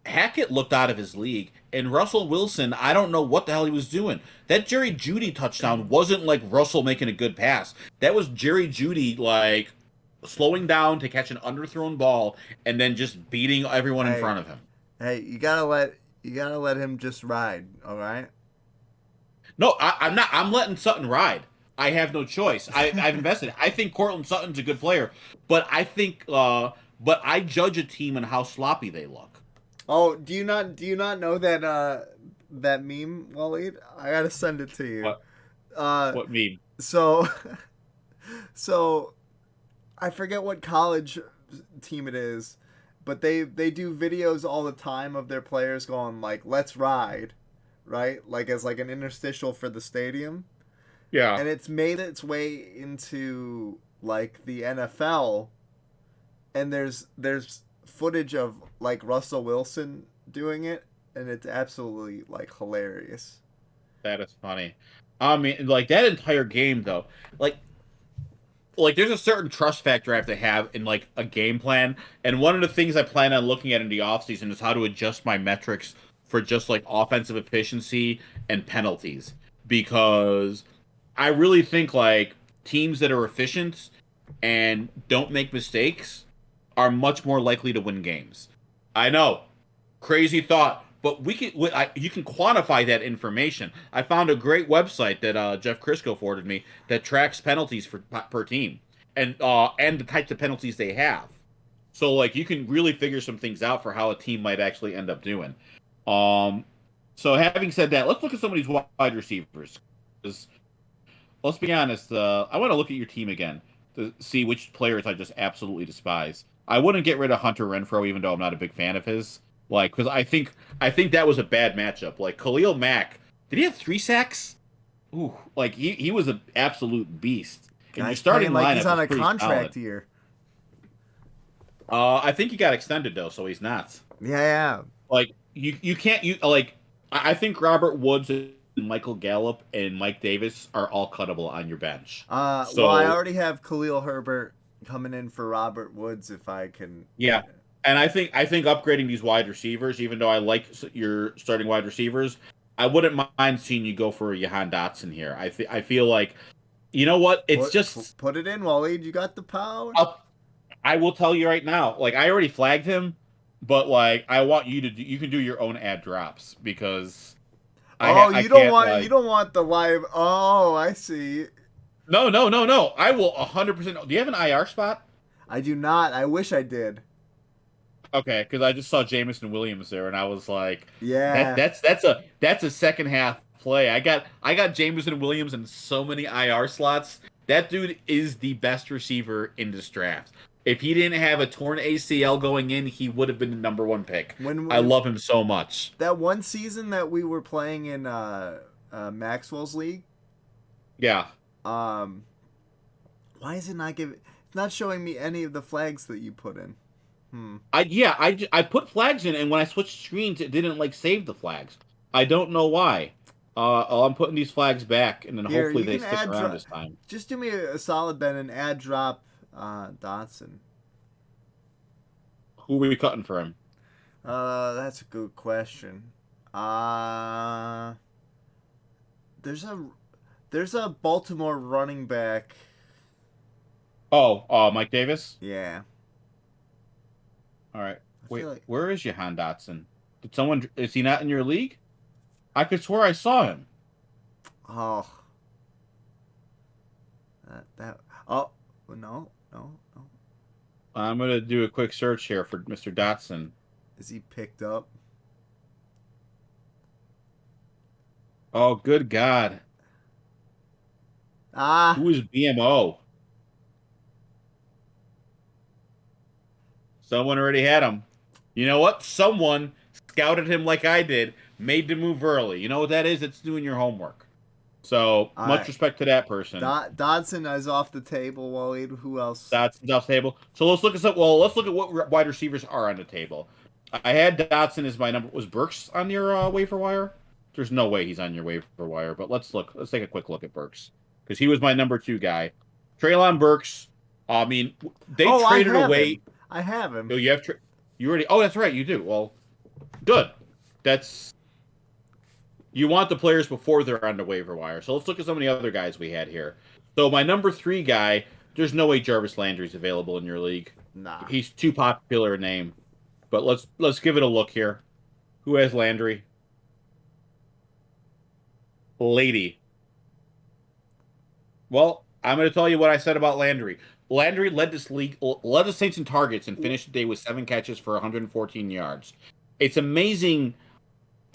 Hackett looked out of his league, and Russell Wilson, I don't know what the hell he was doing. That Jerry Jeudy touchdown wasn't like Russell making a good pass. That was Jerry Jeudy like slowing down to catch an underthrown ball and then just beating everyone in Hey, front of him. hey, you gotta let him just ride. All right. No, I'm not. I'm letting Sutton ride. I have no choice. I've invested. I think Cortland Sutton's a good player, but but I judge a team on how sloppy they look. Oh, do you not know that that meme, Waleed? I gotta send it to you. What Uh, what meme? so so I forget what college team it is, but they do videos all the time of their players going like, "Let's ride," right? Like as like an interstitial for the stadium, Yeah, and it's made its way into like the NFL, and there's footage of like Russell Wilson doing it, and it's absolutely like hilarious. that is funny. I mean, like that entire game though, like there's a certain trust factor I have to have in like a game plan. And one of the things I plan on looking at in the offseason is how to adjust my metrics for just like offensive efficiency and penalties. Because I really think like teams that are efficient and don't make mistakes are much more likely to win games. I know, crazy thought, but you can quantify that information. I found a great website that Jeff Crisco forwarded me that tracks penalties for per team and the types of penalties they have. So like you can really figure some things out for how a team might actually end up doing. Um, so having said that, let's look at some of these wide receivers. 'Cause let's be honest, I want to look at your team again to see which players I just absolutely despise. I wouldn't get rid of Hunter Renfrow, even though I'm not a big fan of his. Like, because I think that was a bad matchup. Like Khalil Mack, did he have 3 sacks? Ooh, like he was an absolute beast. And your Guy's starting playing like he's lineup on was a pretty solid. contract here. I think he got extended though, so he's not. Yeah, yeah. Like you can't you like I think Robert Woods and Michael Gallup and Mike Davis are all cuttable on your bench. Well, I So already have Khalil Herbert coming in for Robert Woods if I can. yeah, and I think upgrading these wide receivers, even though I like your starting wide receivers, I wouldn't mind seeing you go for a Johan Dotson here. I feel like you know what? It's just Put it in, Waleed. You got the power. I'll, I will tell you right now. Like I already flagged him, but like I want you to you can do your own ad drops because Oh, I can't you like don't want the live. Oh, I see. no. I will 100%. Do you have an IR spot? I do not. I wish I did. Okay, because I just saw Jameson Williams there, and I was like, Yeah. that's a second half play. I got Jameson Williams in so many IR slots. That dude is the best receiver in this draft. If he didn't have a torn ACL going in, he would have been the number one pick. I When love him so much. that one season that we were playing in Maxwell's league, Yeah. um, why is it not giving? It's not showing me any of the flags that you put in. Hmm. I put flags in, and when I switched screens, it didn't like save the flags. I don't know why. I'm putting these flags back, and then Here, hopefully you they can stick add. around this time. Just do me a solid, Ben, and add drop Dotson. Who are we cutting for him? That's a good question. Uh, there's a Baltimore running back. Oh, Mike Davis. Yeah, All right. I Wait, feel like where is Johan Dotson? Did someone? Is he not in your league? I could swear I saw him. oh that oh no no no. I'm gonna do a quick search here for Mr. Dotson. Is he picked up? Oh, good God! Ah, Who is BMO? Someone already had him. You know what? Someone scouted him like I did, made the move early. You know what that is? It's doing your homework. So all much right. respect to that person. Dodson is off the table. Waleed, who else? Dotson's off the table. So let's look at some. Well, let's look at what wide receivers are on the table. I had Dotson as my number. Was Burks on your waiver wire? There's no way he's on your waiver wire. But let's look. Let's take a quick look at Burks because he was my number 2 guy. Treylon Burks. I mean, they traded away. I have him. Oh, you already. Oh, that's right. You do. Well, good. That's. You want the players before they're on the waiver wire. So let's look at some of the other guys we had here. So my number 3 guy, there's no way Jarvis Landry is available in your league. Nah. He's too popular a name. But let's give it a look here. Who has Landry? Lady. Well, I'm going to tell you what I said about Landry. Landry led the Saints in targets and finished the day with 7 catches for 114 yards. It's amazing.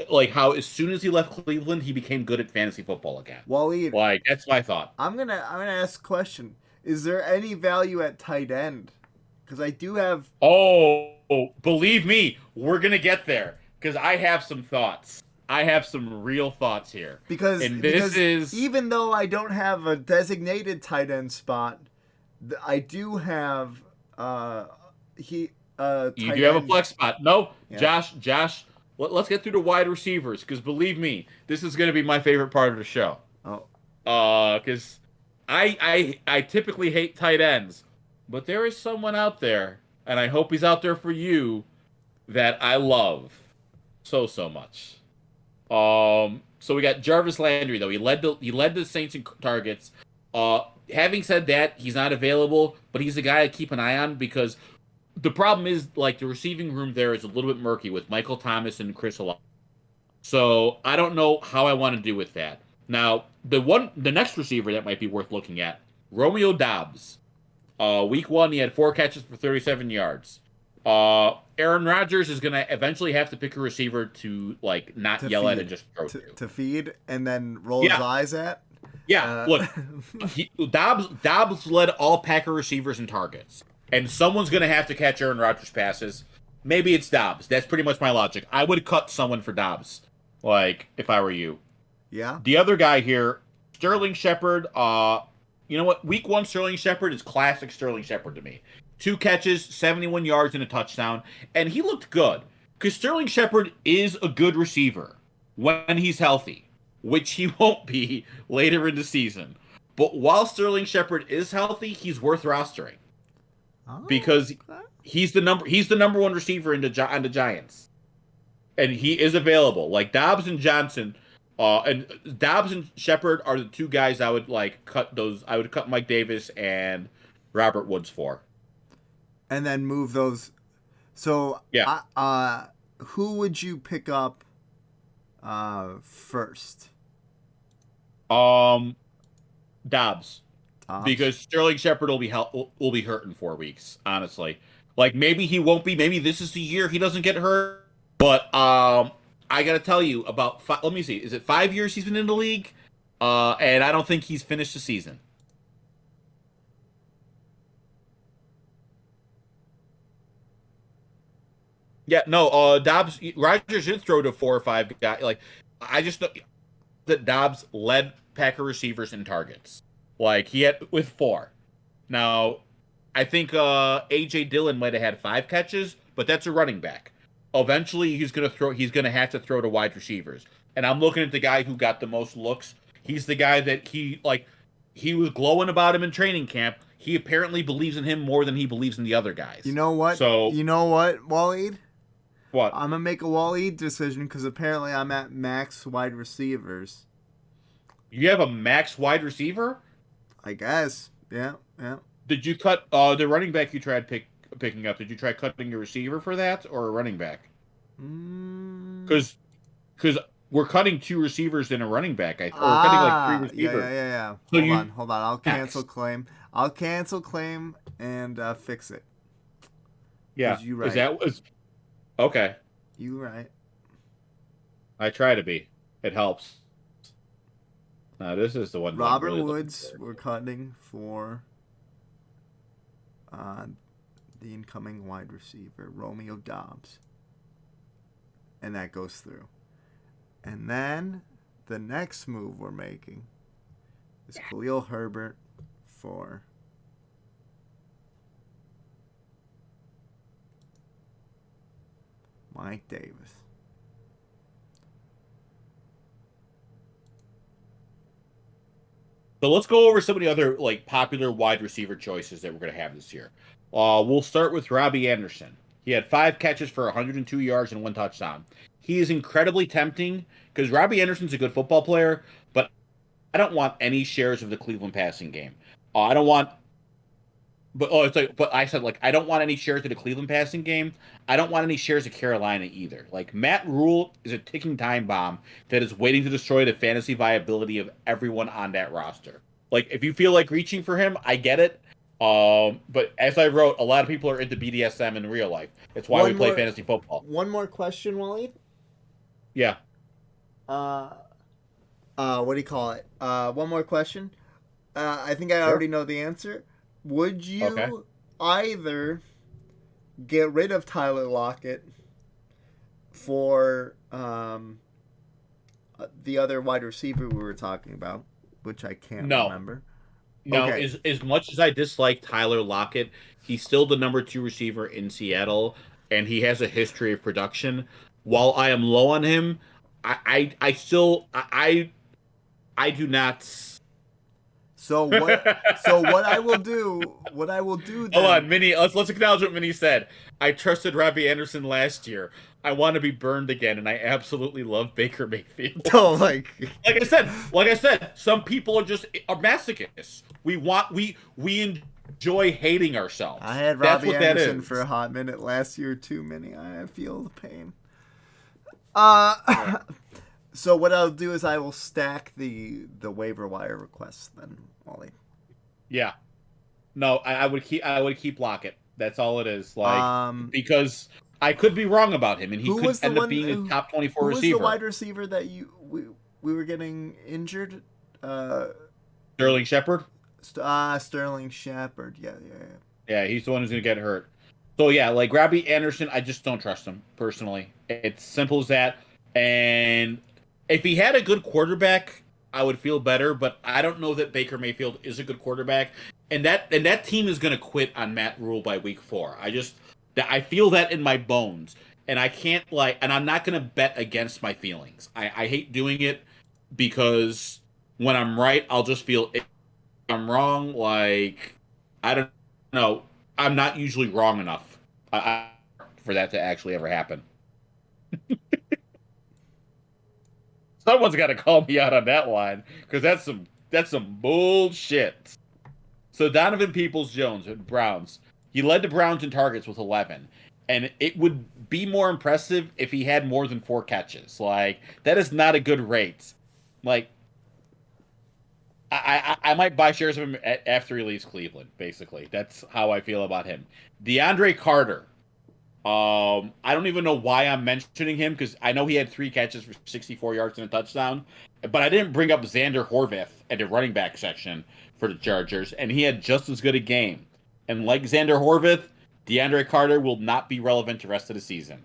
Like how as soon as he left Cleveland, he became good at fantasy football again. Waleed, like that's my thought. I'm gonna ask a question. Is there any value at tight end? Because I do have. Oh, believe me, we're gonna get there. Because I have some thoughts. I have some real thoughts here. Because even though I don't have a designated tight end spot, I do have You do have a flex spot. No, yeah. Josh. Let's get through the wide receivers, because believe me, this is going to be my favorite part of the show. Oh. Because I typically hate tight ends, but there is someone out there, and I hope he's out there for you, that I love so much. So we got Jarvis Landry, though. He led the Saints in targets. Having said that, he's not available, but he's a guy I keep an eye on because the problem is, like, the receiving room there is a little bit murky with Michael Thomas and Chris Olave. So I don't know how I want to do with that. Now, the next receiver that might be worth looking at, Romeo Doubs. Week 1, he had 4 catches for 37 yards. Aaron Rodgers is going to eventually have to pick a receiver to, like, not yell at and just throw to feed and then roll his eyes at. Yeah, look, Doubs led all Packer receivers in targets. And someone's going to have to catch Aaron Rodgers' passes. Maybe it's Doubs. That's pretty much my logic. I would cut someone for Doubs, like, if I were you. Yeah. The other guy here, Sterling Shepard. You know what? Week 1 Sterling Shepard is classic Sterling Shepard to me. 2 catches, 71 yards, and a touchdown. And he looked good. Because Sterling Shepard is a good receiver when he's healthy, which he won't be later in the season. But while Sterling Shepard is healthy, he's worth rostering. Because he's the number 1 receiver on the Giants, and he is available. Like Dobbs and Johnson, and Dobbs and Shepard are the 2 guys I would cut those. I would cut Mike Davis and Robert Woods for, and then move those. So yeah, who would you pick up first? Dobbs. Because Sterling Shepard will be hurt in 4 weeks, honestly. Like, maybe he won't be. Maybe this is the year he doesn't get hurt. But I got to tell you, about let me see. Is it 5 years he's been in the league? And I don't think he's finished the season. Yeah, no, Dobbs, Rodgers did throw to 4 or 5 guys. Like, I just know that Dobbs led Packer receivers in targets. Like, he had with 4. Now, I think A.J. Dillon might have had 5 catches, but that's a running back. Eventually, he's gonna have to throw to wide receivers. And I'm looking at the guy who got the most looks. He's the guy that he was glowing about him in training camp. He apparently believes in him more than he believes in the other guys. You know what? Waleed? What? I'm gonna make a Waleed decision because apparently I'm at max wide receivers. You have a max wide receiver? I guess. Yeah. Did you cut the running back you tried picking up? Did you try cutting your receiver for that or a running back? Because we're cutting 2 receivers and a running back. We're cutting like 3 receivers. Yeah. So Hold on. I'll cancel claim and fix it. Yeah. You right. Okay. You right. I try to be. It helps. This is the one. Robert really Woods, we're cutting for the incoming wide receiver, Romeo Doubs. And that goes through. And then the next move we're making is Khalil Herbert for Mike Davis. So let's go over some of the other like popular wide receiver choices that we're going to have this year. We'll start with Robbie Anderson. He had 5 catches for 102 yards and 1 touchdown. He is incredibly tempting because Robbie Anderson's a good football player, but I don't want any shares of the Cleveland passing game. I don't want but I said like I don't want any shares of the Cleveland passing game. I don't want any shares of Carolina either. Like Matt Rule is a ticking time bomb that is waiting to destroy the fantasy viability of everyone on that roster. Like if you feel like reaching for him, I get it. But as I wrote, a lot of people are into BDSM in real life. It's why we play fantasy football. One more question, Wally. Yeah. What do you call it? One more question. I think I already know the answer. Would you either get rid of Tyler Lockett for the other wide receiver we were talking about, which I can't remember? No, as much as I dislike Tyler Lockett, he's still the number 2 receiver in Seattle, and he has a history of production. While I am low on him, I do not. So what I will do then, hold on, Minnie, let's acknowledge what Minnie said. I trusted Robbie Anderson last year. I want to be burned again, and I absolutely love Baker Mayfield. Oh my God. Like I said, some people are masochists. We enjoy hating ourselves. I had Robbie Anderson for a hot minute last year too, Minnie. I feel the pain. So what I'll do is I will stack the waiver wire requests then, Wally. Yeah. No, I would keep Lockett. That's all it is. Like because I could be wrong about him, and he could end up being a top 24 receiver. Who was the wide receiver that we were getting injured? Sterling Shepard. Sterling Shepard. Yeah. Yeah, he's the one who's gonna get hurt. So yeah, like Robbie Anderson, I just don't trust him personally. It's simple as that. And if he had a good quarterback, I would feel better, but I don't know that Baker Mayfield is a good quarterback. And that team is going to quit on Matt Rule by week 4. I feel that in my bones. And I can't and I'm not going to bet against my feelings. I hate doing it because when I'm right, I'll just feel if I'm wrong. Like, I don't know. I'm not usually wrong enough for that to actually ever happen. Someone's got to call me out on that line because that's some bullshit. So Donovan Peoples-Jones at Browns, he led the Browns in targets with 11, and it would be more impressive if he had more than 4 catches. Like that is not a good rate. Like I might buy shares of him after he leaves Cleveland. Basically, that's how I feel about him. Deandre Carter. I don't even know why I'm mentioning him because I know he had 3 catches for 64 yards and a touchdown, but I didn't bring up Xander Horvath at the running back section for the Chargers, and he had just as good a game. And like Xander Horvath, Deandre Carter will not be relevant the rest of the season.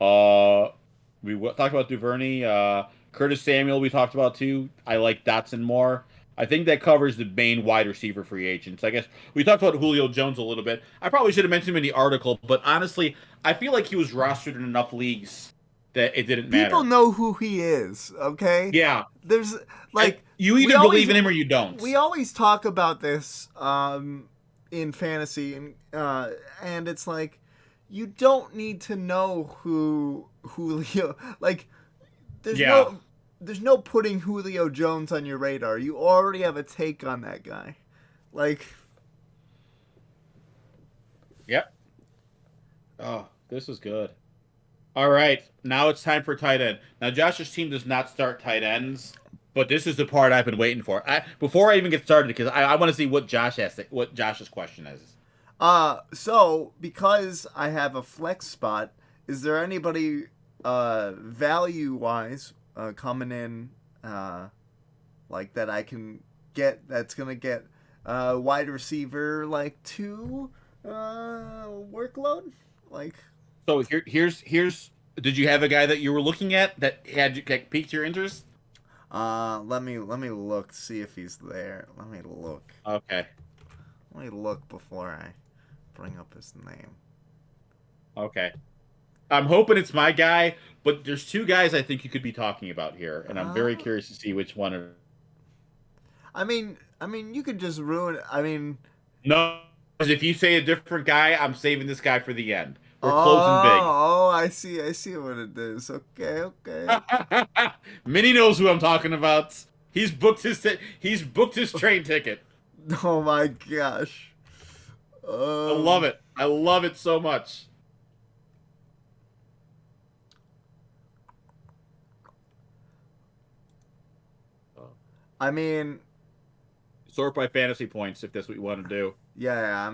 We talked about Duverny, Curtis Samuel. We talked about too. I like Dotson more. I think that covers the main wide receiver free agents. I guess we talked about Julio Jones a little bit. I probably should have mentioned him in the article, but honestly, I feel like he was rostered in enough leagues that it didn't matter. People know who he is, okay? Yeah. There's like you either believe in him or you don't. We always talk about this in fantasy, and it's like you don't need to know who Julio like. There's no putting Julio Jones on your radar. You already have a take on that guy. Like. Yep. Oh, this is good. All right. Now it's time for tight end. Now, Josh's team does not start tight ends, but this is the part I've been waiting for. Before I even get started, because I want to see what what Josh's question is. So, because I have a flex spot, is there anybody value-wise coming in like that I can get that's gonna get wide receiver like 2 workload? Like, so here's did you have a guy that you were looking at that piqued your interest? Let me look, see if he's there. Let me look. Okay. Let me look before I bring up his name. Okay. I'm hoping it's my guy, but there's 2 guys I think you could be talking about here, and I'm very curious to see which one. You could just ruin. I mean, No, because if you say a different guy, I'm saving this guy for the end. We're closing big. I see what it is. Okay. Minnie knows who I'm talking about. He's booked his train ticket. Oh my gosh. I love it. I love it so much. I mean, sort by fantasy points if that's what you want to do. Yeah,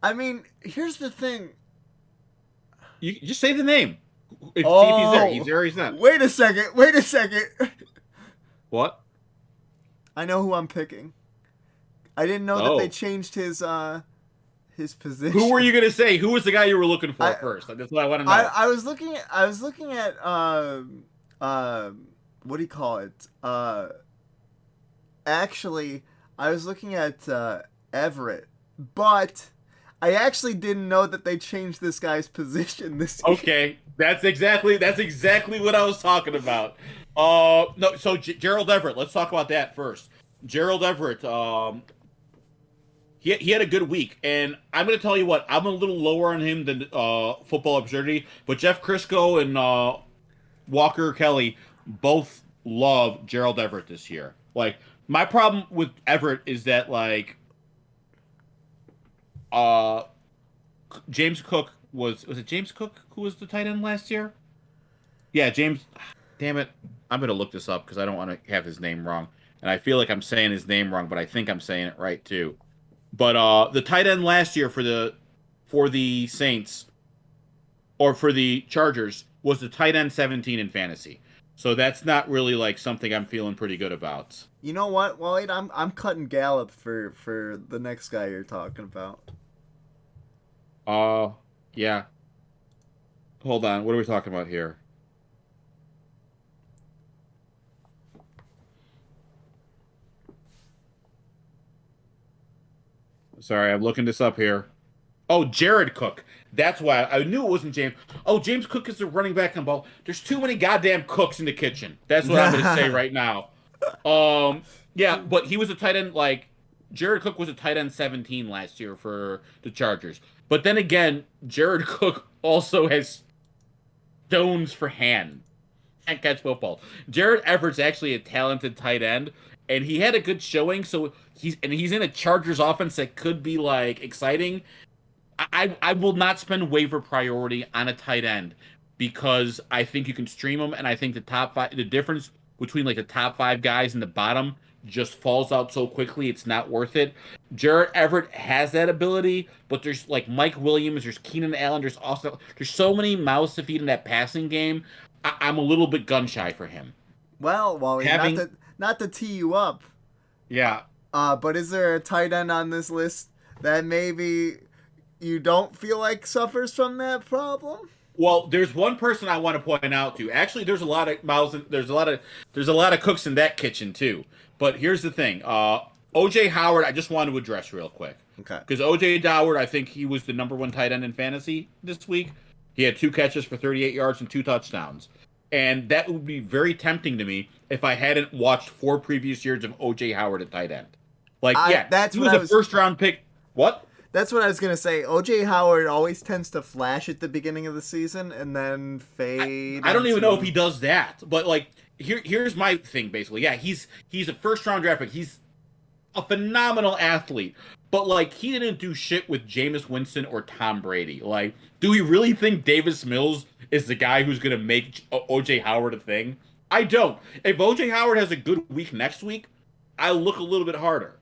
I mean, here's the thing. You just say the name. See if he's there. He's there. He's not. Wait a second. What? I know who I'm picking. I didn't know that they changed his position. Who were you gonna say? Who was the guy you were looking for first? That's what I want to know. I was looking at what do you call it? Actually, I was looking at Everett, but I actually didn't know that they changed this guy's position this year. Okay, that's exactly what I was talking about. No, so Gerald Everett. Let's talk about that first. Gerald Everett. He had a good week, and I'm going to tell you what, I'm a little lower on him than Football Absurdity, but Jeff Crisco and Walker Kelly both love Gerald Everett this year. Like, my problem with Everett is that, like, James Cook was it James Cook who was the tight end last year? Yeah, James. Damn it. I'm going to look this up because I don't want to have his name wrong. And I feel like I'm saying his name wrong, but I think I'm saying it right, too. But the tight end last year for the Saints or for the Chargers was the tight end 17 in fantasy. So that's not really like something I'm feeling pretty good about. You know what, Waleed? I'm cutting Gallup for the next guy you're talking about. Yeah. Hold on. What are we talking about here? Sorry, I'm looking this up here. Oh, Jared Cook. That's why I knew it wasn't James. Oh, James Cook is the running back on ball. There's too many goddamn cooks in the kitchen. That's what I'm going to say right now. Yeah, but he was a tight end, like, Jared Cook was a tight end 17 last year for the Chargers. But then again, Jared Cook also has stones for hand. Can't catch football. Jared Everett's actually a talented tight end, and he had a good showing, so he's in a Chargers offense that could be, like, exciting. I will not spend waiver priority on a tight end because I think you can stream them, and I think the difference between like the top 5 guys and the bottom just falls out so quickly it's not worth it. Jared Everett has that ability, but there's like Mike Williams, there's Keenan Allen, there's so many mouths to feed in that passing game. I'm a little bit gun shy for him. Well, not to tee you up. Yeah. But is there a tight end on this list that maybe you don't feel like suffers from that problem? Well, there's one person I want to point out to. Actually, there's a lot of mouths. There's a lot of cooks in that kitchen too. But here's the thing. OJ Howard, I just wanted to address real quick. Okay. Because OJ Howard, I think he was the number 1 tight end in fantasy this week. He had 2 catches for 38 yards and 2 touchdowns. And that would be very tempting to me if I hadn't watched 4 previous years of OJ Howard at tight end. Like, he was a first-round pick. What? That's what I was going to say. O.J. Howard always tends to flash at the beginning of the season and then fade. I don't even know if he does that. But, like, here's my thing, basically. Yeah, he's a first-round draft pick. He's a phenomenal athlete. But, like, he didn't do shit with Jameis Winston or Tom Brady. Like, do we really think Davis Mills is the guy who's going to make O.J. Howard a thing? I don't. If O.J. Howard has a good week next week, I'll look a little bit harder.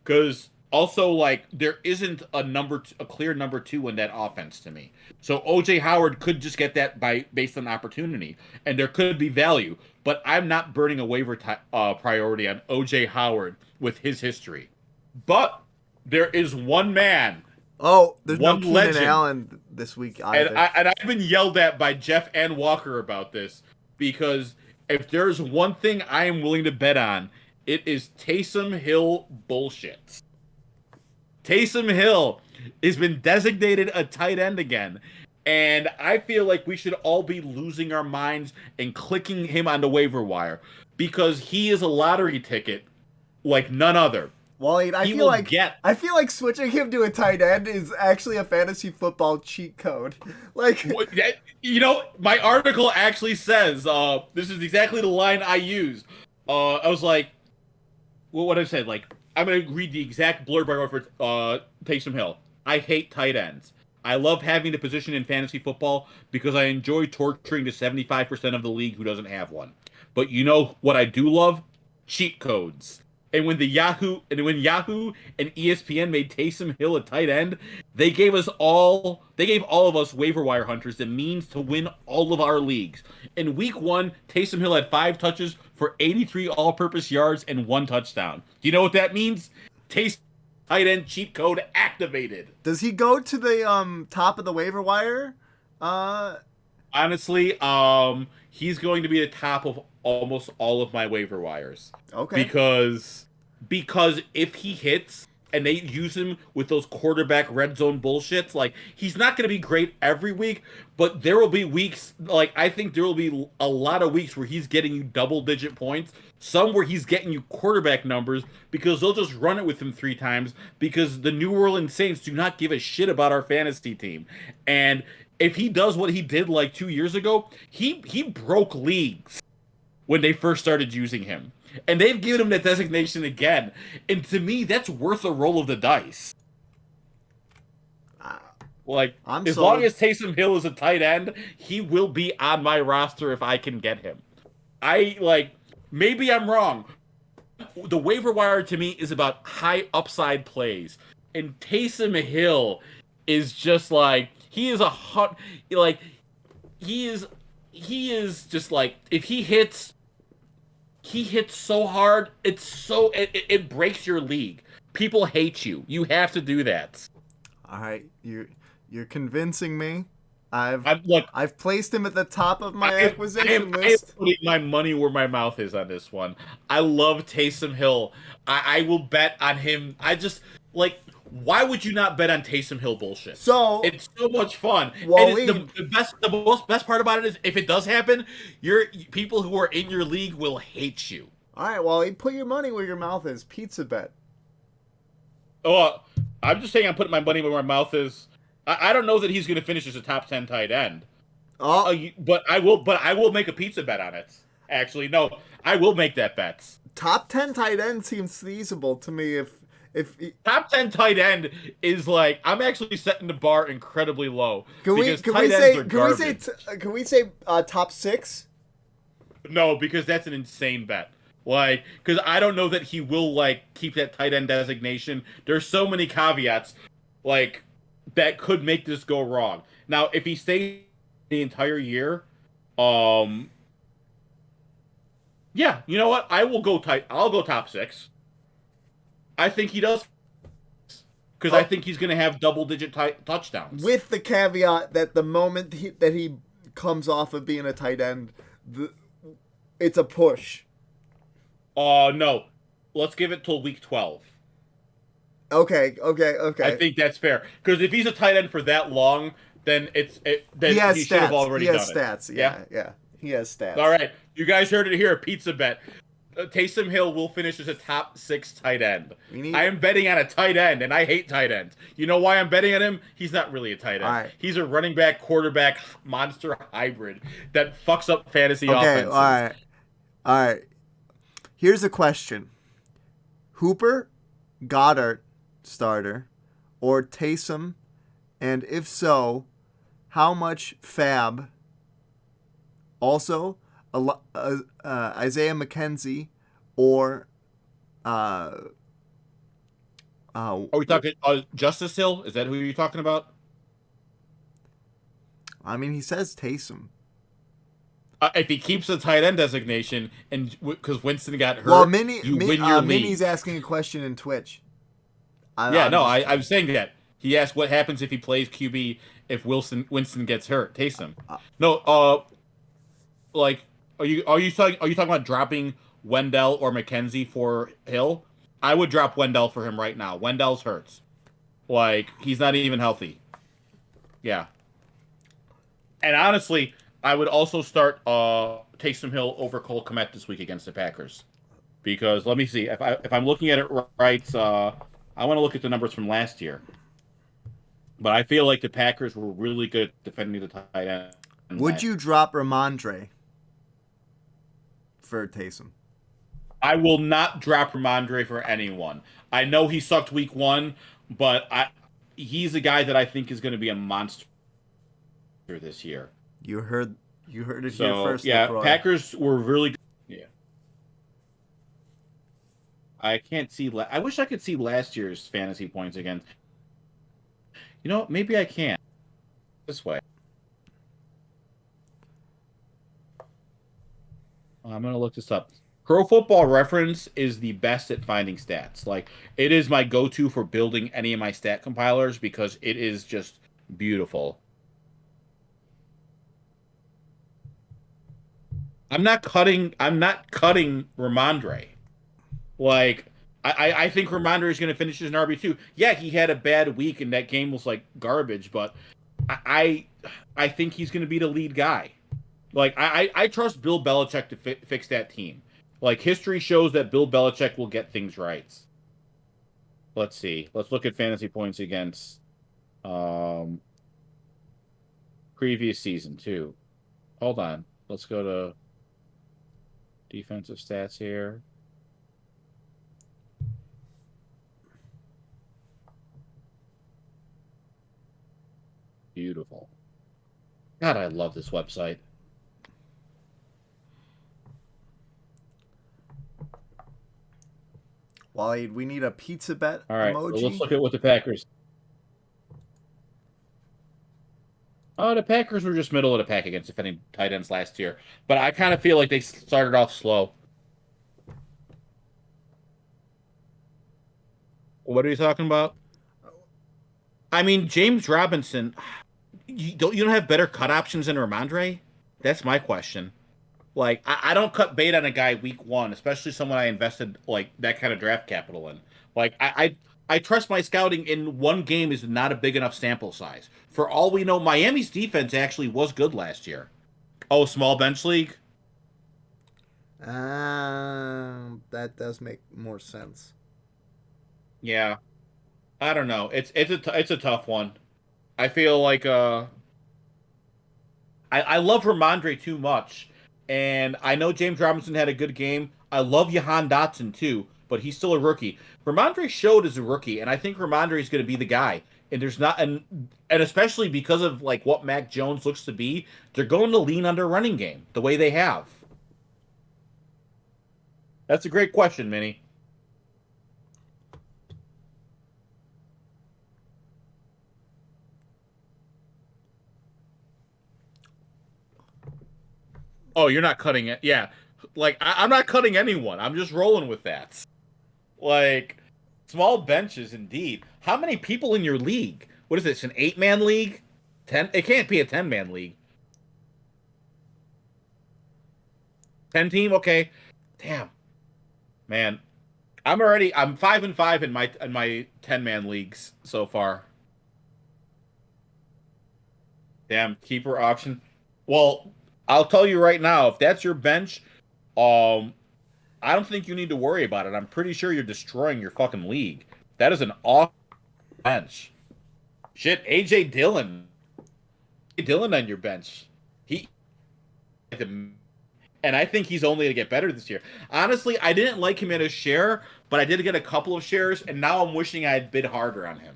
Because... also, like, there isn't a clear number 2 in that offense to me. So OJ Howard could just get that based on opportunity, and there could be value. But I'm not burning a waiver priority on OJ Howard with his history. But there is one man. Oh, there's no Keenan Allen this week either. And I've been yelled at by Jeff and Walker about this, because if there's one thing I am willing to bet on, it is Taysom Hill bullshit. Taysom Hill has been designated a tight end again. And I feel like we should all be losing our minds and clicking him on the waiver wire. because he is a lottery ticket like none other. Waleed, I feel like switching him to a tight end is actually a fantasy football cheat code. Like, my article actually says this is exactly the line I used. I was like, what I said, like, I'm gonna read the exact blurb I wrote for Taysom Hill. I hate tight ends. I love having the position in fantasy football because I enjoy torturing the 75% of the league who doesn't have one. But you know what I do love? Cheat codes. And when Yahoo and ESPN made Taysom Hill a tight end, they gave all of us waiver wire hunters the means to win all of our leagues. In week 1, Taysom Hill had 5 touches for 83 all-purpose yards and 1 touchdown. Do you know what that means? Taysom tight end cheat code activated. Does he go to the top of the waiver wire? Honestly, he's going to be the top of almost all of my waiver wires. Okay. Because if he hits and they use him with those quarterback red zone bullshits, like, he's not going to be great every week, but there will be weeks, like, I think there will be a lot of weeks where he's getting you double-digit points, some where he's getting you quarterback numbers, because they'll just run it with him 3 times, because the New Orleans Saints do not give a shit about our fantasy team. And if he does what he did, like, 2 years ago, he broke leagues when they first started using him. And they've given him that designation again. And to me, that's worth a roll of the dice. Like, as long as Taysom Hill is a tight end, he will be on my roster if I can get him. Maybe I'm wrong. The waiver wire to me is about high upside plays. And Taysom Hill is just like, he is just like, if he hits so hard, it breaks your league. People hate you. You have to do that. All right, you're convincing me. I've placed him at the top of my acquisition list. I am putting my money where my mouth is on this one. I love Taysom Hill. I will bet on him. Why would you not bet on Taysom Hill bullshit? So it's so much fun. Waleed, the best part about it is, if it does happen, people who are in your league will hate you. All right, Waleed, put your money where your mouth is. Pizza bet. Oh, I'm just saying I'm putting my money where my mouth is. I don't know that he's going to finish as a top 10 tight end. But I will make a pizza bet on it. Actually, no, I will make that bet. Top 10 tight end seems feasible to me. If top 10 tight end is like, I'm actually setting the bar incredibly low. Can we say top 6? No, because that's an insane bet. Because I don't know that he will keep that tight end designation. There's so many caveats that could make this go wrong. Now, if he stays the entire year, yeah, you know what? I'll go top 6. I think he does, because I think he's going to have double-digit touchdowns. With the caveat that the moment that he comes off of being a tight end, it's a push. No. Let's give it till week 12. Okay. I think that's fair. Because if he's a tight end for that long, then he should have already done it. He has stats. Yeah. He has stats. All right. You guys heard it here. A pizza bet. Taysom Hill will finish as a top 6 tight end. I am betting on a tight end, and I hate tight ends. You know why I'm betting on him? He's not really a tight end. Right. He's a running back, quarterback, monster hybrid that fucks up fantasy offenses. All right. Here's a question. Hooper, Goddard, starter, or Taysom, and if so, how much fab? Also, Isaiah McKenzie, or are we talking Justice Hill? Is that who you're talking about? I mean, he says Taysom. If he keeps the tight end designation, and because Winston got hurt, you win your league. Minnie's asking a question in Twitch. I'm saying that. He asked what happens if he plays QB if Winston gets hurt. Taysom. Are you talking about dropping Wendell or McKenzie for Hill? I would drop Wendell for him right now. Wendell's hurts. He's not even healthy. Yeah. And honestly, I would also start Taysom Hill over Cole Kmet this week against the Packers. Because let me see if I'm looking at it right. I want to look at the numbers from last year, but I feel like the Packers were really good at defending the tight end. Would you drop Ramondre for Taysom? I will not drop Ramondre for anyone. I know he sucked week 1, but he's a guy that I think is going to be a monster this year. You heard it here first. Yeah, LaCroix. Packers were really good. Yeah. I can't see. I wish I could see last year's fantasy points again. You know, maybe I can. This way. I'm going to look this up. Pro Football Reference is the best at finding stats. Like, it is my go-to for building any of my stat compilers because it is just beautiful. I'm not cutting Ramondre. Like, I think Ramondre is going to finish as an RB2. Yeah, he had a bad week and that game was like garbage, but I think he's going to be the lead guy. Like, I trust Bill Belichick to fix that team. Like, history shows that Bill Belichick will get things right. Let's see. Let's look at fantasy points against previous season, too. Hold on. Let's go to defensive stats here. Beautiful. God, I love this website. Wally, we need a pizza bet All right, emoji. so let's look at what the Packers. Oh, the Packers were just middle of the pack against defending tight ends last year, but I kind of feel like they started off slow. What are you talking about? I mean, James Robinson. You don't have better cut options than Ramondre? That's my question. Like, I don't cut bait on a guy week 1, especially someone I invested like that kind of draft capital in. Like, I trust my scouting in one game is not a big enough sample size. For all we know, Miami's defense actually was good last year. Oh, small bench league? That does make more sense. Yeah. I don't know. It's a tough one. I feel like I love Ramondre too much. And I know James Robinson had a good game. I love Johan Dotson too, but he's still a rookie. Ramondre showed as a rookie, and I think Ramondre is going to be the guy. And there's not, and especially because of like what Mac Jones looks to be, they're going to lean on their running game the way they have. That's a great question, Minnie. Oh, you're not cutting it. Yeah. Like, I'm not cutting anyone. I'm just rolling with that. Like, small benches, indeed. How many people in your league? What is this, an 8-man league? 10? It can't be a 10-man league. 10 team? Okay. Damn. Man. I'm 5-5 in my 10-man leagues so far. Damn, keeper option. Well, I'll tell you right now, if that's your bench, I don't think you need to worry about it. I'm pretty sure you're destroying your fucking league. That is an awful bench. Shit, AJ Dillon on your bench. And I think he's only to get better this year. Honestly, I didn't like him in a share, but I did get a couple of shares, and now I'm wishing I had bid harder on him.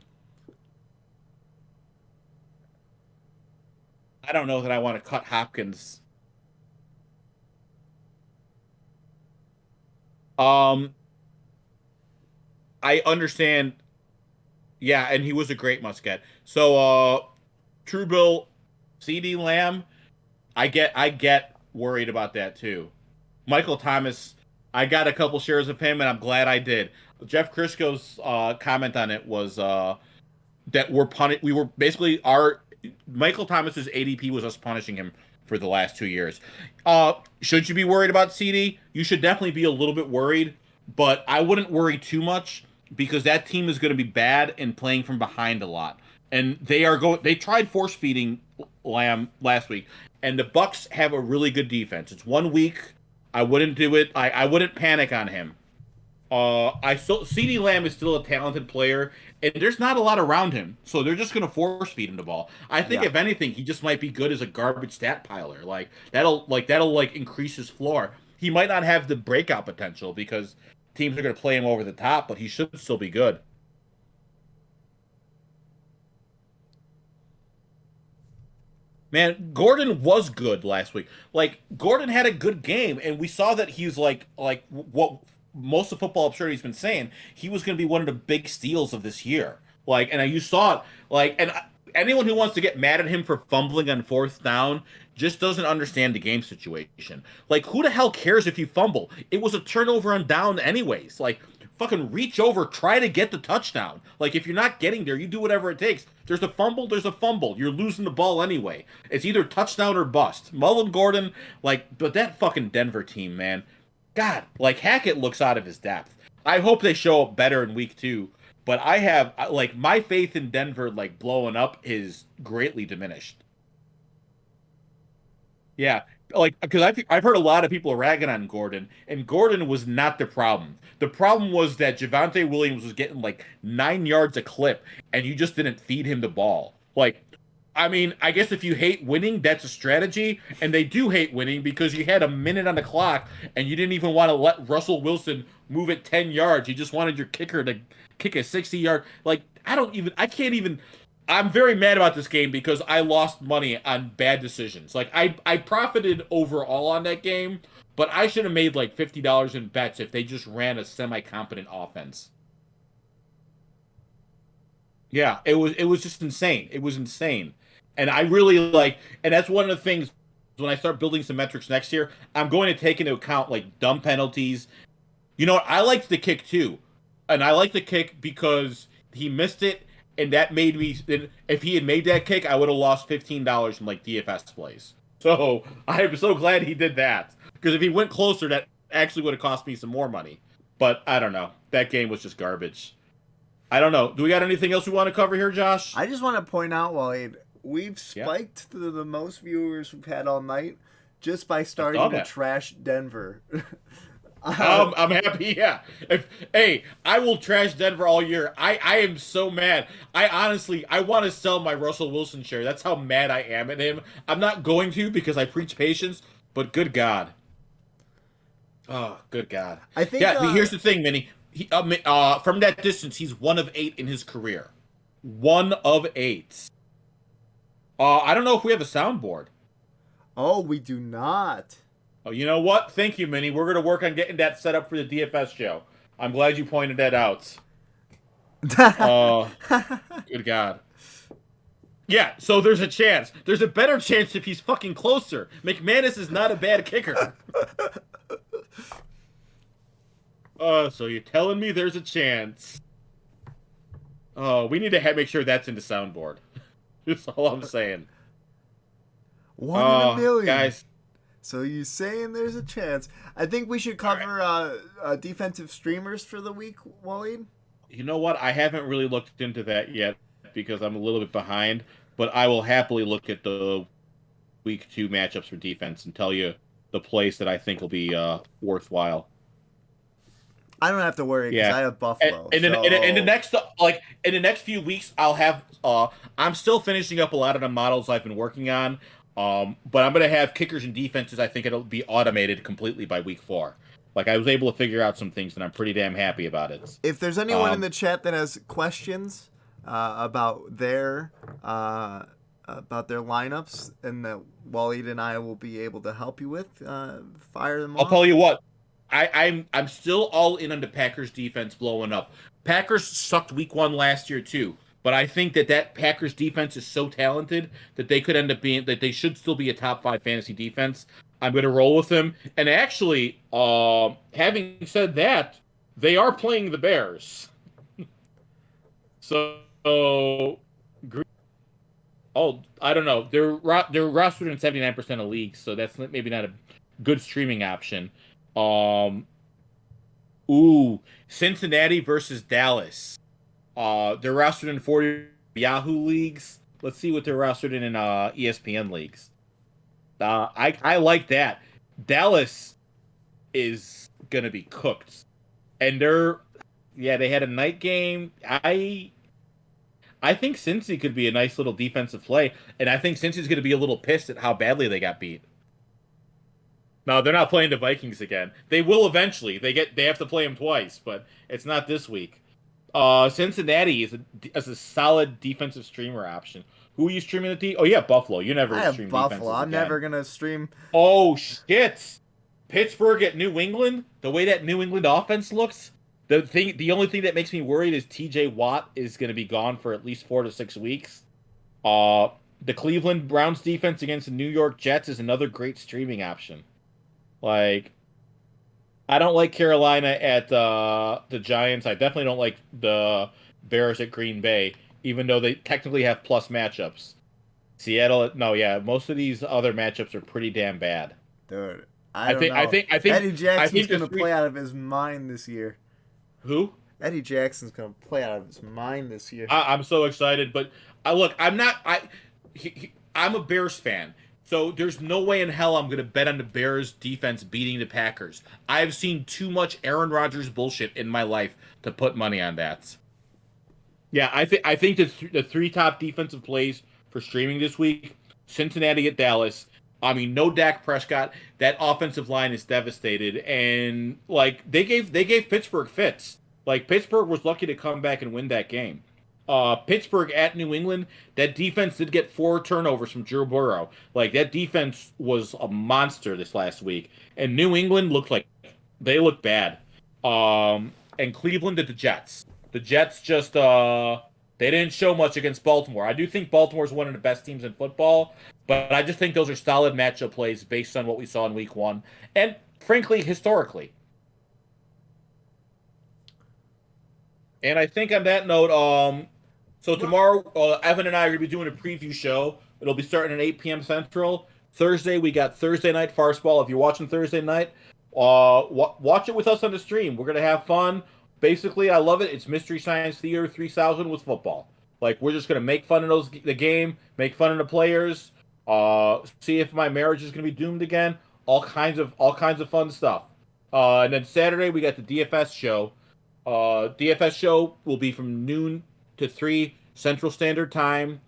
I don't know that I want to cut Hopkins. I understand. Yeah, and he was a great must-get. So, Truebill, CD Lamb, I get worried about that too. Michael Thomas, I got a couple shares of him, and I'm glad I did. Jeff Crisco's comment on it was that we were basically Michael Thomas's ADP was us punishing him for the last 2 years. Should you be worried about CD? You should definitely be a little bit worried, but I wouldn't worry too much because that team is going to be bad and playing from behind a lot. and they tried force feeding Lamb last week, and the Bucks have a really good defense. It's 1 week. I wouldn't do it. I wouldn't panic on him. I still CeeDee Lamb is still a talented player, and there's not a lot around him, so they're just gonna force feed him the ball. I think if anything, he just might be good as a garbage stat piler. That'll increase his floor. He might not have the breakout potential because teams are gonna play him over the top, but he should still be good. Man, Gordon was good last week. Like Gordon had a good game, and we saw that he's like what most of football absurdity's been saying. He was going to be one of the big steals of this year. Like, and you saw it. Like, and anyone who wants to get mad at him for fumbling on fourth down just doesn't understand the game situation. Like, who the hell cares if you fumble? It was a turnover on down anyways. Like, fucking reach over, try to get the touchdown. Like, if you're not getting there, you do whatever it takes. There's a fumble, there's a fumble. You're losing the ball anyway. It's either touchdown or bust. Mullen Gordon, like, but that fucking Denver team, man. God, like, Hackett looks out of his depth. I hope they show up better in week 2. But I have, like, my faith in Denver, like, blowing up is greatly diminished. Yeah, like, because I've heard a lot of people ragging on Gordon, and Gordon was not the problem. The problem was that Javonte Williams was getting, like, 9 yards a clip, and you just didn't feed him the ball. Like, I mean, I guess if you hate winning, that's a strategy, and they do hate winning because you had a minute on the clock, and you didn't even want to let Russell Wilson move it 10 yards. You just wanted your kicker to kick a 60-yard. Like, I can't even. I'm very mad about this game because I lost money on bad decisions. Like, I profited overall on that game, but I should have made like $50 in bets if they just ran a semi-competent offense. Yeah, it was just insane. It was insane. And I really like, and that's one of the things when I start building some metrics next year, I'm going to take into account like dumb penalties. You know what? I liked the kick too. And I like the kick because he missed it, and that made me. If he had made that kick, I would have lost $15 in like DFS plays. So I'm so glad he did that because if he went closer, that actually would have cost me some more money. But I don't know. That game was just garbage. I don't know. Do we got anything else we want to cover here, Josh? I just want to point out, Waleed, we've spiked to the most viewers we've had all night just by starting to trash Denver. I'm happy. Yeah. Hey, I will trash Denver all year. I am so mad. I want to sell my Russell Wilson share. That's how mad I am at him. I'm not going to because I preach patience. But good God. Oh, good God. I think. Yeah. Here's the thing, Minnie. From that distance, he's 1 of 8 in his career. 1 of 8. I don't know if we have a soundboard. Oh, we do not. Oh, you know what? Thank you, Minnie. We're going to work on getting that set up for the DFS show. I'm glad you pointed that out. Good God. Yeah, so there's a chance. There's a better chance if he's fucking closer. McManus is not a bad kicker. So you're telling me there's a chance. We need to make sure that's in the soundboard. That's all I'm saying. 1 in a million. Guys. So you saying there's a chance. I think we should cover defensive streamers for the week, Waleed. You know what? I haven't really looked into that yet because I'm a little bit behind, but I will happily look at the week 2 matchups for defense and tell you the place that I think will be worthwhile. I don't have to worry because I have Buffalo. In the next few weeks, I'll have. I'm still finishing up a lot of the models I've been working on. But I'm gonna have kickers and defenses. I think it'll be automated completely by week 4. Like I was able to figure out some things, and I'm pretty damn happy about it. If there's anyone in the chat that has questions about their lineups, and that Waleed and I will be able to help you with, fire them off. I'll tell you what. I'm still all in on the Packers defense blowing up. Packers sucked week 1 last year too, but I think that Packers defense is so talented that they could end up being that they should still be a top 5 fantasy defense. I'm going to roll with them. And actually, having said that, they are playing the Bears. So, I don't know. They're rostered in 79% of leagues, so that's maybe not a good streaming option. Cincinnati versus Dallas. They're rostered in 40 Yahoo leagues. Let's see what they're rostered in ESPN leagues. I like that. Dallas is gonna be cooked, and they had a night game. I think Cincy could be a nice little defensive play, and I think Cincy's gonna be a little pissed at how badly they got beat. No, they're not playing the Vikings again. They will eventually. They have to play them twice, but it's not this week. Cincinnati is a solid defensive streamer option. Who are you streaming the? Oh yeah, Buffalo. You never I have stream Buffalo. I'm again. never gonna stream. Oh shit! Pittsburgh at New England. The way that New England offense looks, the only thing that makes me worried is T.J. Watt is going to be gone for at least 4 to 6 weeks. The Cleveland Browns defense against the New York Jets is another great streaming option. Like, I don't like Carolina at the Giants. I definitely don't like the Bears at Green Bay, even though they technically have plus matchups. Seattle, no, yeah, most of these other matchups are pretty damn bad. Dude, I think Eddie Jackson's gonna play out of his mind this year. Who? Eddie Jackson's gonna play out of his mind this year. I'm so excited, but I'm a Bears fan. So there's no way in hell I'm going to bet on the Bears defense beating the Packers. I've seen too much Aaron Rodgers bullshit in my life to put money on that. Yeah, I think the 3 top defensive plays for streaming this week, Cincinnati at Dallas. I mean, no Dak Prescott. That offensive line is devastated, and like they gave Pittsburgh fits. Like Pittsburgh was lucky to come back and win that game. Pittsburgh at New England, that defense did get 4 turnovers from Joe Burrow. Like, that defense was a monster this last week. And New England looked bad. And Cleveland at the Jets. The Jets just, they didn't show much against Baltimore. I do think Baltimore is one of the best teams in football, but I just think those are solid matchup plays based on what we saw in week 1. And, frankly, historically. And I think on that note, so tomorrow, Evan and I are going to be doing a preview show. It'll be starting at 8 p.m. Central. Thursday, we got Thursday Night Farceball. If you're watching Thursday night, watch it with us on the stream. We're going to have fun. Basically, I love it. It's Mystery Science Theater 3000 with football. Like, we're just going to make fun of the game, make fun of the players, see if my marriage is going to be doomed again. All kinds of fun stuff. And then Saturday, we got the DFS show. DFS show will be from noon to 3 Central Standard Time.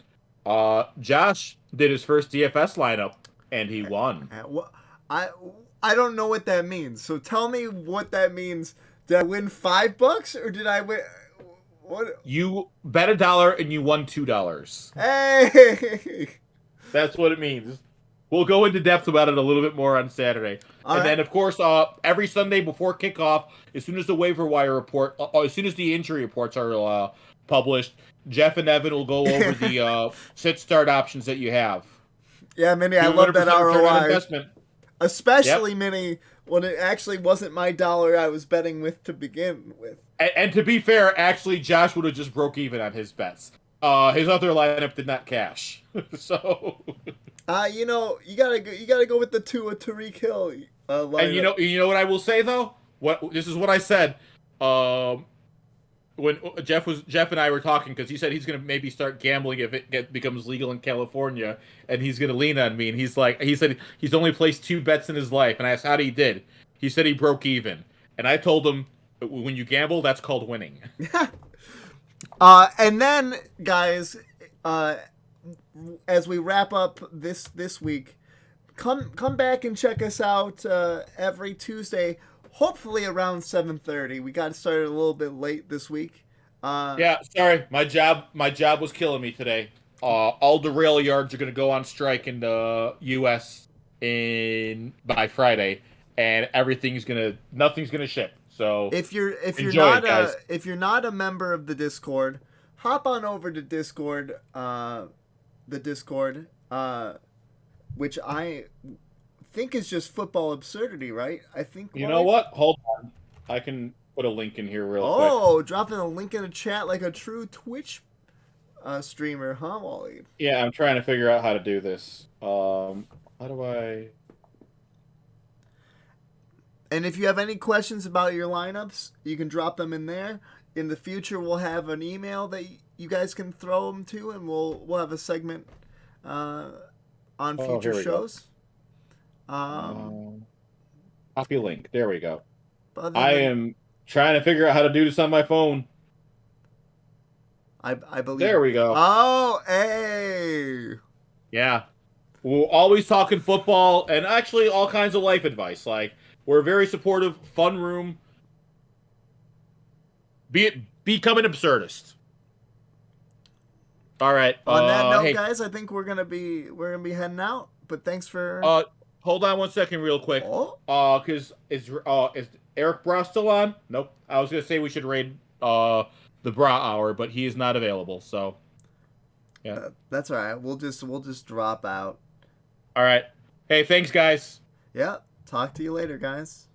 Josh did his first DFS lineup, and he won. I don't know what that means. So tell me what that means. Did I win $5 or did I win? What? You bet $1 and you won $2. Hey, that's what it means. We'll go into depth about it a little bit more on Saturday. Then, of course, every Sunday before kickoff, as soon as the waiver wire report, as soon as the injury reports are published, Jeff and Evan will go over the sit-start options that you have. Yeah, Minnie, I love that ROI. Especially, yep. Minnie, when it actually wasn't my dollar I was betting with to begin with. And to be fair, actually, Josh would have just broke even on his bets. His other lineup did not cash. So... you gotta go with the Tua Tariq Hill lineup. And you know what I will say though? This is what I said. When Jeff and I were talking, because he said he's gonna maybe start gambling if it becomes legal in California, and he's gonna lean on me. And he said he's only placed 2 bets in his life, and I asked how he did. He said he broke even, and I told him when you gamble, that's called winning. And then guys, as we wrap up this week, come back and check us out every Tuesday, hopefully around 7:30. We got started a little bit late this week. Yeah, sorry, my job was killing me today. All the rail yards are going to go on strike in the U.S. by Friday, and nothing's gonna ship. So if you're not a member of the Discord, hop on over to Discord. The Discord, which I think is just football absurdity, right? I think. You know what? Hold on, I can put a link in here real quick. Oh, dropping a link in the chat like a true Twitch streamer, huh, Wally? Yeah, I'm trying to figure out how to do this. How do I? And if you have any questions about your lineups, you can drop them in there. in the future we'll have an email that you guys can throw them to, and we'll have a segment on future shows. Copy link. There we go. I am trying to figure out how to do this on my phone. I believe. There we go. Oh, hey. Yeah. We're always talking football and actually all kinds of life advice. Like, we're a very supportive, fun room. Become an absurdist. All right. On that note, guys, I think we're gonna be heading out. But thanks for. Hold on 1 second, real quick. Because is Eric Bra still on? Nope. I was gonna say we should raid the Bra Hour, but he is not available. So, yeah, that's all right. We'll just drop out. All right. Hey, thanks, guys. Yeah. Talk to you later, guys.